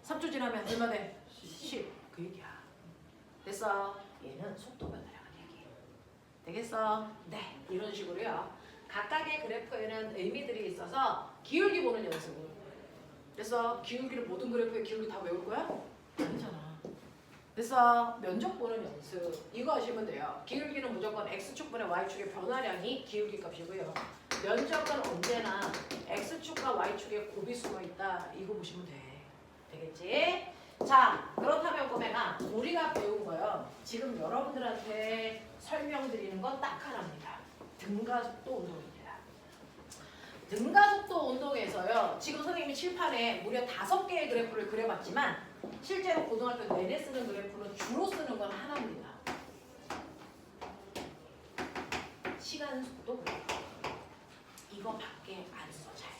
3초 지나면 얼마 돼? 10. 그 얘기야. 됐어? 얘는 속도 변화량은 얘기. 되겠어? 네. 이런 식으로요. 각각의 그래프에는 의미들이 있어서 기울기 보는 연습을. 그래서 기울기를 모든 그래프의 기울기 다 외울 거야? 아니잖아. 그래서 면적 보는 연습 이거 하시면 돼요. 기울기는 무조건 x축분의 y축의 변화량이 기울기 값이고요. 면적은 언제나 x축과 y축의 곱이 숨어있다. 이거 보시면 돼. 되겠지? 자, 그렇다면 꼬맹아 우리가 배운 거요. 지금 여러분들한테 설명드리는 건 딱 하나입니다. 등가속도 운동입니다. 등가속도 운동에서요. 지금 선생님이 칠판에 무려 5개의 그래프를 그려봤지만 실제로 고등학교 내내 쓰는 그래프는 주로 쓰는 건 하나입니다. 시간 속도 그래프. 이거밖에 안 써 잘.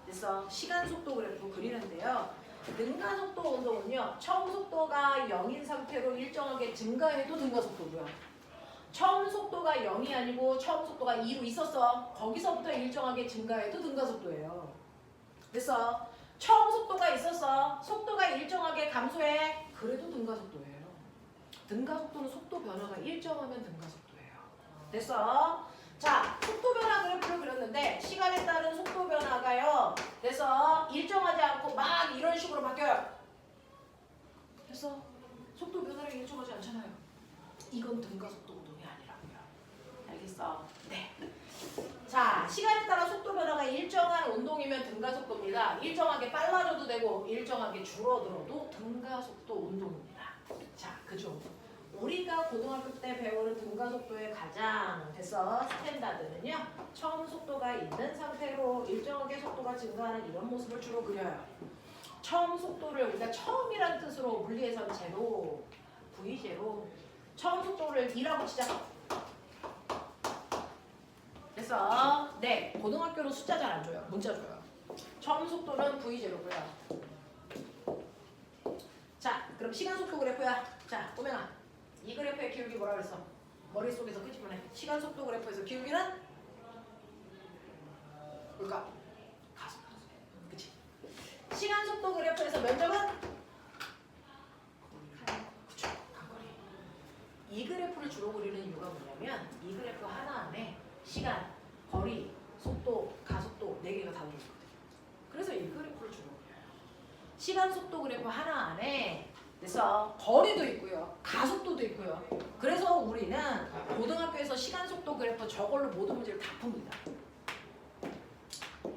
그래서 시간 속도 그래프 그리는데요. 등가속도 운동은요. 처음 속도가 0인 상태로 일정하게 증가해도 등가속도고요. 처음 속도가 0이 아니고 처음 속도가 2로 있었어. 거기서부터 일정하게 증가해도 등가속도예요. 그래서 처음 속도가 있었어. 속도가 일정하게 감소해. 그래도 등가속도예요. 등가속도는 속도 변화가 일정하면 등가속도예요. 됐어? 자, 속도 변화 그래프를 그렸는데 시간에 따른 속도 변화가요. 그래서 일정하지 않고 막 이런 식으로 바뀌어요. 됐어? 속도 변화량이 일정하지 않잖아요. 이건 등가속도 운동이 아니라고요. 알겠어? 네. 자, 시간에 따라 속도 변화가 일정한 운동이면 등가속도입니다. 일정하게 빨라져도 되고 일정하게 줄어들어도 등가속도 운동입니다. 자, 그죠? 우리가 고등학교 때 배우는 등가속도의 가장 됐어 스탠다드는요. 처음 속도가 있는 상태로 일정하게 속도가 증가하는 이런 모습을 주로 그려요. 처음 속도를 우리가 처음이란 뜻으로 물리에서는 제로, V0 처음 속도를 2라고 치자. 그래서 네, 고등학교로 숫자 잘 안 줘요. 문자 줘요. 처음 속도는 V0고요. 자, 그럼 시간 속도 그래프야. 자, 꼬맹아. 이 그래프의 기울기 뭐라 그랬어? 머릿속에서 끄집어내. 시간 속도 그래프에서 기울기는 뭘까? 가속도. 그치? 시간 속도 그래프에서 면적은? 그쵸. 간거리. 주로 그리는 이유가 뭐냐면 이 그래프 하나 안에 시간, 거리, 속도, 가속도 4개가 다 들어있거든요. 그래서 이 그래프를 주로 그려요. 시간, 속도 그래프 하나 안에 그래서 거리도 있고요. 가속도도 있고요. 그래서 우리는 고등학교에서 시간, 속도 그래프 저걸로 모든 문제를 다 풉니다.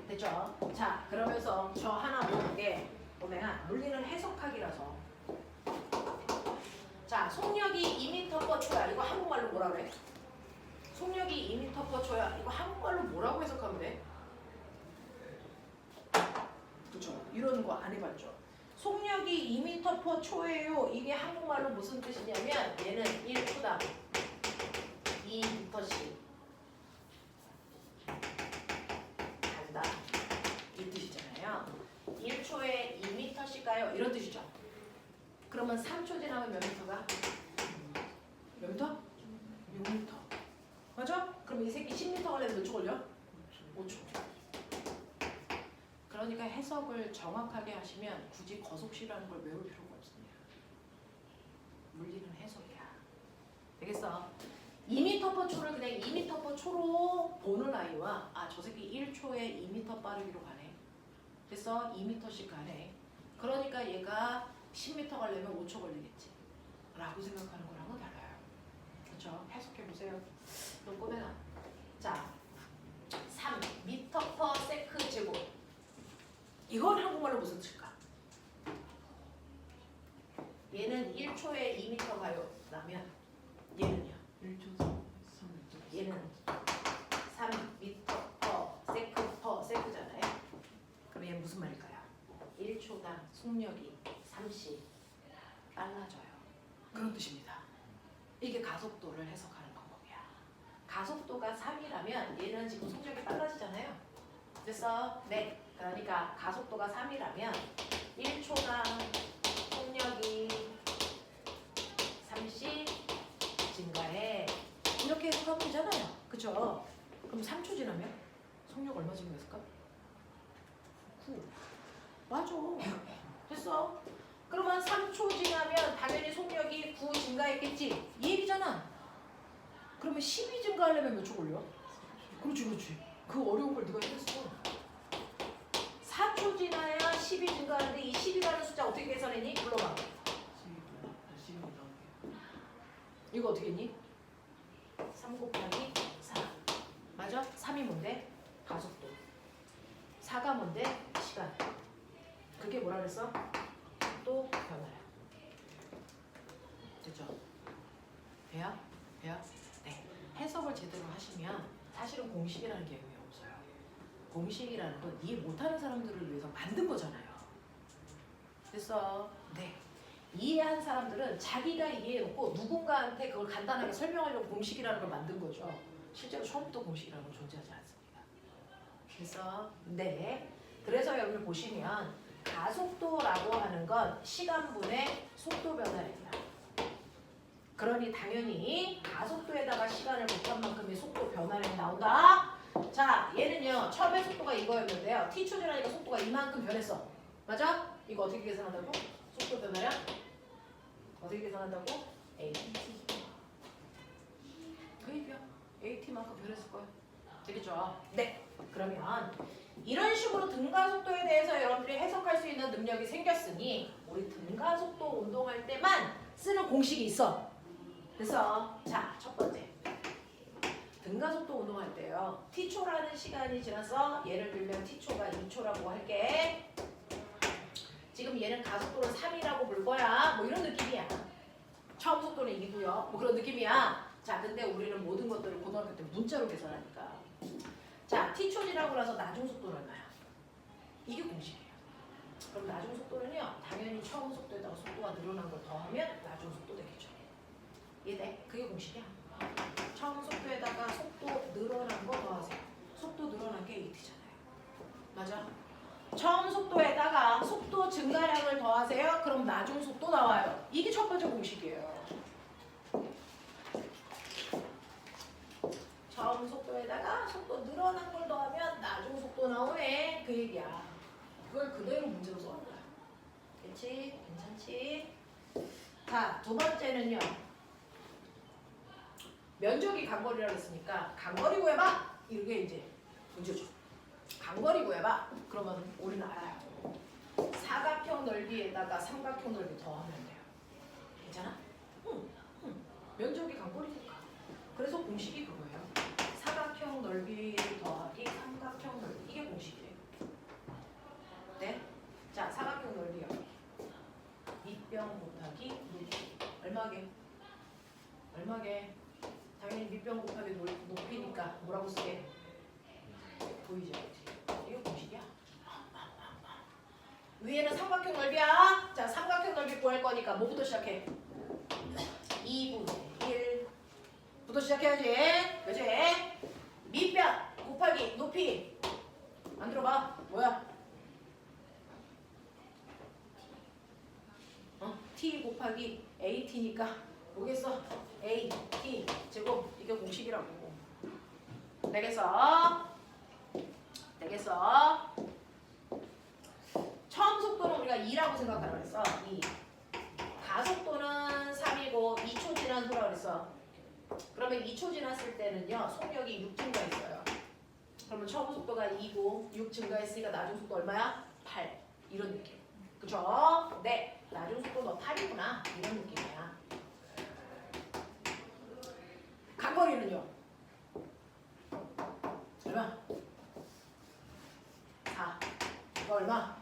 됐죠? 자, 그러면서 저 하나 보는 게 보면 물리는 해석하기라서 자, 속력이 2m/초야. 이거 한국말로 뭐라 그래? 속력이 2m/초야. 이거 한국말로 뭐라고 해석하면 돼? 그쵸? 이런 거 안 해봤죠? 속력이 2m/초예요. 이게 한국말로 무슨 뜻이냐면 얘는 1초당 2m씩 간다. 이 뜻이잖아요. 1초에 2m씩 가요. 이런 뜻이죠. 그러면 3초 지나면 몇 미터가? 몇 미터? 6미터. 맞아? 그럼 이 새끼 10미터 가려면 몇 초 걸려? 5초. 그러니까 해석을 정확하게 하시면 굳이 거속시라는 걸 외울 필요가 없습니다. 물리는 해석이야. 되겠어? 2m/초를 그냥 2m/초로 보는 아이와 저 새끼 1초에 2m 빠르기로 가네. 그래서 2m씩 가네. 그러니까 얘가 10m 가려면 5초 걸리겠지. 라고 생각하는 거랑은 달라요. 그렇죠? 해석해보세요. 그럼 꼬매나. 자, 3m/s 제곱. 이건 한국말로 무슨 뜻일까? 얘는 1초에 2m 가요. 라면 얘는요? 1초 3m. 얘는 3m/s잖아요. 그럼 얘는 무슨 말일까요? 1초당 속력이 30 빨라져요. 그런 뜻입니다. 이게 가속도를 해석하는 방법이야. 가속도가 3이라면 얘는 지금 속력이 빨라지잖아요. 그래서 네, 그러니까 가속도가 3이라면 1초당 속력이 30 증가해. 이렇게 해석하면 되잖아요. 그쵸? 그럼 3초 지나면 속력 얼마 증가했을까? 9. 맞아. 됐어. 그러면 3초 지나면 당연히 속력이 9 증가했겠지. 이 얘기잖아. 그러면 12 증가하려면 몇 초 걸려? 그렇지, 그렇지. 그 어려운 걸 네가 해냈어. 4초 지나야 12 증가하는데 이 10이라는 숫자 어떻게 계산했니? 불러봐. 12 이거 어떻게 했니? 3 곱하기 4. 맞아? 3이 뭔데? 가속도. 4가 뭔데? 시간. 그게 뭐라 그랬어? 또 변화야. 됐죠? 돼요? 돼요? 네. 해석을 제대로 하시면 사실은 공식이라는 개념이 없어요. 공식이라는 건 이해 못하는 사람들을 위해서 만든 거잖아요. 그래서 네. 이해한 사람들은 자기가 이해해놓고 누군가한테 그걸 간단하게 설명하려고 공식이라는 걸 만든 거죠. 실제로 처음부터 공식이라는 건 존재하지 않습니다. 그래서 네. 그래서 여러분 보시면 가속도라고 하는 건 시간분의 속도 변화입니다. 그러니 당연히 가속도에다가 시간을 곱한 만큼의 속도 변화량이 나온다. 자, 얘는요. 처음에 속도가 이거였는데요. t초 지나니까 속도가 이만큼 변했어. 맞아? 이거 어떻게 계산한다고? 속도 변화량? 어떻게 계산한다고? AT. 그 얘기야. AT만큼 변했을 거야. 되겠죠? 네. 그러면 이런 식으로 등가속도에 대해서 여러분들이 해석할 수 있는 능력이 생겼으니 우리 등가속도 운동할 때만 쓰는 공식이 있어. 그래서 자, 첫 번째. 등가속도 운동할 때요. t초라는 시간이 지나서 예를 들면 t초가 2초라고 할게. 지금 얘는 가속도를 3이라고 볼 거야. 뭐 이런 느낌이야. 처음 속도는 2고요. 뭐 그런 느낌이야. 자, 근데 우리는 모든 것들을 고등학교 때 문자로 계산하니까. 자, t초 지나고 나서 나중 속도는 얼마야? 이게 공식이에요. 그럼 나중 속도는요. 당연히 처음 속도에다가 속도가 늘어난 걸 더하면 나중 속도 되겠죠. 이해돼? 그게 공식이야. 처음 속도에다가 속도 늘어난 거 더하세요. 속도 늘어난 게 AT잖아요. 맞아? 처음 속도에다가 속도 증가량을 더하세요. 그럼 나중 속도 나와요. 이게 첫 번째 공식이에요. 처음 속도에다가 속도 늘어난 걸 더하면 나중 속도 나오네. 그 얘기야. 그걸 그대로 문제로 써온 거야. 그치? 괜찮지? 자, 두 번째는요. 면적이 간거리라고 했으니까 간거리 구해봐. 이게 이제 문제죠. 간거리 구해봐. 그러면 우리는 알아요. 사각형 넓이에다가 삼각형 넓이 더하면 돼요. 괜찮아? 응. 면적이 간거리니까. 그래서 공식이 그거예요. 사각형 넓이 더하기 삼각형 넓이. 이게 공식이래요. 네? 자, 사각형 넓이요. 밑변 곱하기 높이. 얼마게? 얼마게? 당연히 밑변 곱하기 높이니까 뭐라고 쓰게? 보이죠? 이거 공식이야. 위에는 삼각형 넓이야. 자, 삼각형 넓이 구할 거니까 뭐부터 시작해? 2분의 1부터 시작해야지. 그지? 밑변 곱하기 높이. 만들어봐. 뭐야? t 곱하기 at니까 뭐겠어? a, t 제곱. 이게 공식이라고. 되겠어? 되겠어? 처음 속도는 우리가 2라고 생각하라 그랬어. 2. 가속도는 3이고 2초 지난 후라 그랬어. 그러면 2초 지났을 때는요. 속력이 6 증가했어요. 그러면 처음 속도가 2고 6 증가했으니까 나중 속도 얼마야? 8. 이런 느낌. 그쵸? 네. 나중 속도 너 8이구나. 이런 느낌이야. 간거리는요? 얼마? 4. 이거 얼마?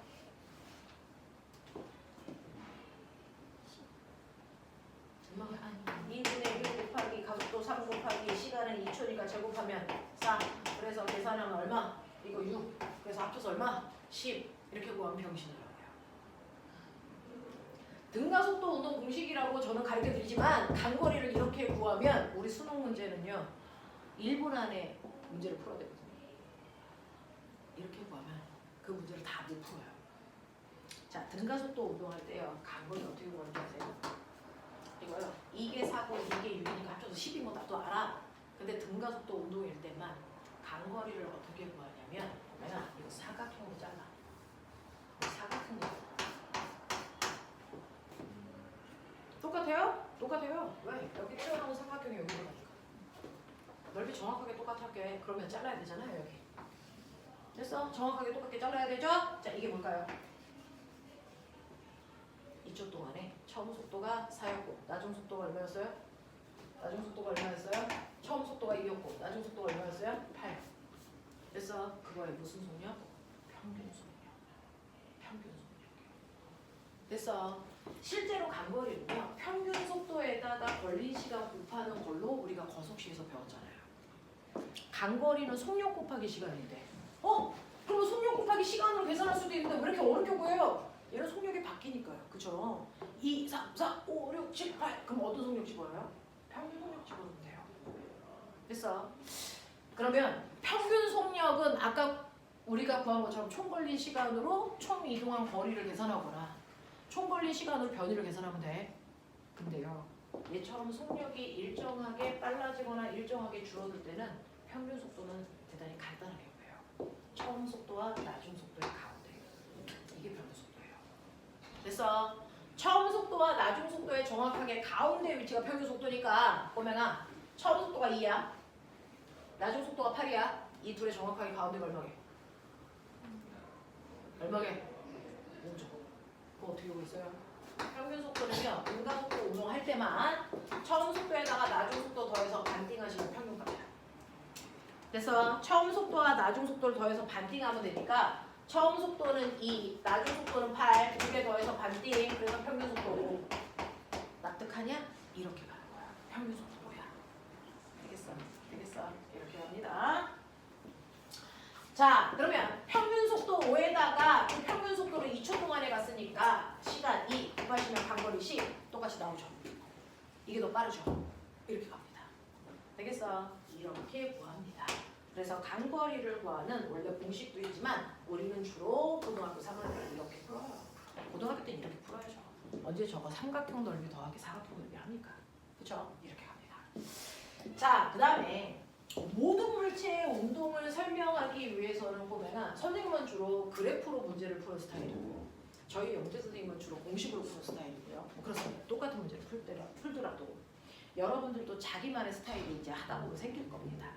얼마가 아니 2분의 1 곱하기 가속도 3 곱하기 시간은 2초니까 제곱하면 4. 그래서 계산하면 얼마? 이거 6. 그래서 합쳐서 얼마? 10. 이렇게 구하면 병신이라고요. 등가속도 운동 공식이라고 저는 가르쳐 드리지만 간거리를 이렇게 구하면 우리 수능 문제는요. 1분 안에 문제를 풀어야 되거든요. 이렇게 구하면 그 문제를 다 못 풀어요. 자, 등가속도 운동할 때요. 간거리 어떻게 구하는지 아세요? 이거요. 이게 4고 이게 6이니까 합쳐서 10인 거 나도 알아. 근데 등가속도 운동일 때만 간거리를 어떻게 구하냐면 내가 이거 사각형으로 잘라. 사각형으로. 똑같아요? 똑같아요. 왜? 여기 튀어나온 삼각형이 여기 들어가니까. 넓이 정확하게 똑같게 그러면 잘라야 되잖아요. 여기. 됐어? 정확하게 똑같게 잘라야 되죠? 자, 이게 뭘까요? 2초 동안에 처음 속도가 4였고 나중 속도가 얼마였어요? 나중 속도가 얼마였어요? 처음 속도가 2였고 나중 속도가 얼마였어요? 8. 됐어? 그거의 무슨 속력? 평균 속력. 평균 속력. 됐어? 실제로 간거리는요. 평균 속도에다가 걸린 시간 곱하는 걸로 우리가 거속시에서 배웠잖아요. 간거리는 속력 곱하기 시간인데 그러면 속력 곱하기 시간으로 계산할 수도 있는데 왜 이렇게 어렵게 구해요? 얘는 속력이 바뀌니까요. 그죠? 2, 3, 4, 5, 6, 7, 8 그럼 어떤 속력 집어요? 평균 속력 집어넣으면 돼요. 됐어? 그러면 평균 속력은 아까 우리가 구한 것처럼 총 걸린 시간으로 총 이동한 거리를 계산하거나 총 걸린 시간으로 변이를 계산하면 돼. 근데요. 얘처럼 속력이 일정하게 빨라지거나 일정하게 줄어들 때는 평균 속도는 대단히 간단하게 구해요. 처음 속도와 나중 속도의 가운데. 이게 평균 속도예요. 됐어? 처음 속도와 나중 속도의 정확하게 가운데 위치가 평균 속도니까 꼬맹아 처음 속도가 2야. 나중 속도가 8이야. 이 둘의 정확하게 가운데가 얼마게? 얼마게? 5죠. 그거 어떻게 보고 있어요? 평균 속도는요. 등가속도 운동할 때만 처음 속도에다가 나중 속도 더해서 반띵하시면 평균값이야. 그래서 처음 속도와 나중 속도를 더해서 반띵하면 되니까 처음 속도는 2, 나중 속도는 8, 두 개 더해서 반띵, 그래서 평균 속도 5. 납득하냐? 이렇게 가는 거야. 평균 속도 뭐야? 되겠어? 되겠어? 이렇게 합니다. 자, 그러면 평균 속도 5에다가 그 평균 속도를 2초 동안에 갔으니까 시간 2 곱하시면 간거리 10 똑같이 나오죠. 이게 더 빠르죠. 이렇게 갑니다. 되겠어? 이렇게 구합니다. 그래서 간거리를 구하는 원래 공식도 있지만 우리는 주로 고등학교 3학년 이렇게 풀어요. 고등학교 때는 이렇게 풀어야죠. 언제 저거 삼각형 넓이 더하기 사각형 넓이 합니까? 그쵸? 이렇게 갑니다. 자, 그 다음에 모든 물체의 운동을 설명하기 위해서는 보면은 선생님은 주로 그래프로 문제를 푸는 스타일이고 저희 영재 선생님은 주로 공식으로 푸는 스타일이고요. 그렇습니다. 똑같은 문제를 풀더라도 여러분들도 자기만의 스타일이 이제 하다 보면 생길 겁니다.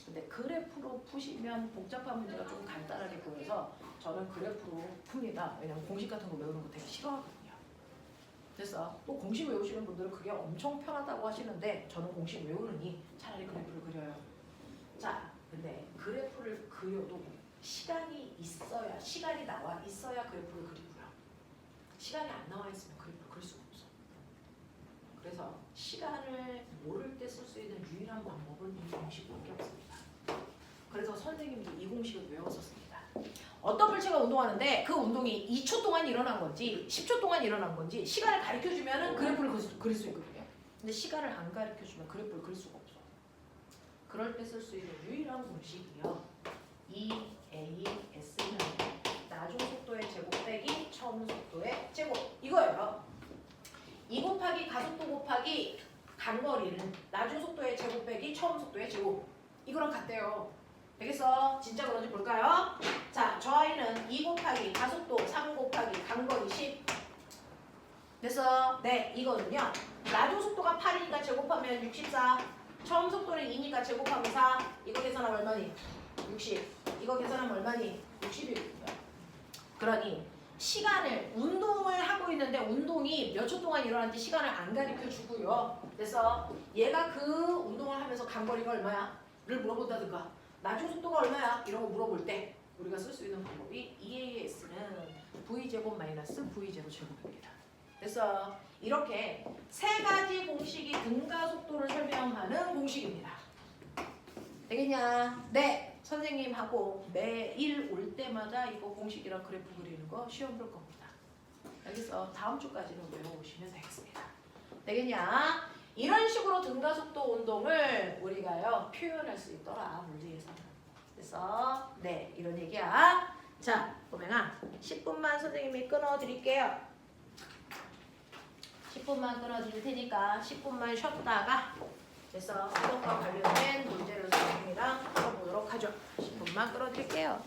근데 그래프로 푸시면 복잡한 문제가 좀 간단하게 보여서 저는 그래프로 풉니다. 왜냐면 공식 같은 거 외우는 거 되게 싫어하거든요. 그래서 또 공식 외우시는 분들은 그게 엄청 편하다고 하시는데 저는 공식 외우느니 차라리 그래프를 그려요. 자, 근데 그래프를 그려도 시간이 있어야, 시간이 나와 있어야 그래프를 그리고요. 시간이 안 나와 있으면 그래프를 그릴 수가 없어. 그래서 시간을 모를 때 쓸 수 있는 유일한 방법은 이 공식밖에 없습니다. 그래서 선생님도 이 공식을 외웠었습니다. 어떤 물체가 운동하는데 그 운동이 2초 동안 일어난 건지 10초 동안 일어난 건지 시간을 가르쳐주면 그래프를 그릴 수 있거든요. 근데 시간을 안 가르쳐주면 그래프를 그릴 수가 없어. 그럴 때 쓸 수 있는 유일한 공식이요. EAS는 나중 속도의 제곱 빼기 처음 속도의 제곱 이거예요. 2 곱하기 가속도 곱하기 간거리는 나중 속도의 제곱 빼기 처음 속도의 제곱 이거랑 같대요. 되겠어? 진짜 그런지 볼까요? 자, 저 아이는 2 곱하기 가속도 3 곱하기 간거리 10 됐어? 네, 이거는요. 나중 속도가 8이니까 제곱하면 64 처음 속도는 2니까 제곱하면 4 이거 계산하면 얼마니? 60 이거 계산하면 얼마니? 60이거든요. 그러니 시간을 운동을 하고 있는데 운동이 몇 초 동안 일어났는지 시간을 안 가르쳐 주고요. 그래서 얘가 그 운동을 하면서 간거리가 얼마야? 를 물어본다든가 나중 속도가 얼마야? 이런 거 물어볼 때 우리가 쓸 수 있는 방법이 EAS는 V제곱 마이너스 V0 제곱입니다. 그래서 이렇게 세 가지 공식이 등가 속도를 설명하는 공식입니다. 되겠냐? 네. 선생님하고 매일 올 때마다 이거 공식이랑 그래프 그리는 거 시험 볼 겁니다. 여기서 다음 주까지는 외워오시면 되겠습니다. 되겠냐? 이런 식으로 등가속도 운동을 우리가요 표현할 수 있더라 문제에서는. 그래서 네 이런 얘기야. 자 보명아 10분만 선생님이 끊어드릴게요. 10분만 끊어드릴 테니까 10분만 쉬었다가 그래서 이것과 관련된 문제를 선생님이랑 풀어보도록 하죠. 10분만 끌어드릴게요.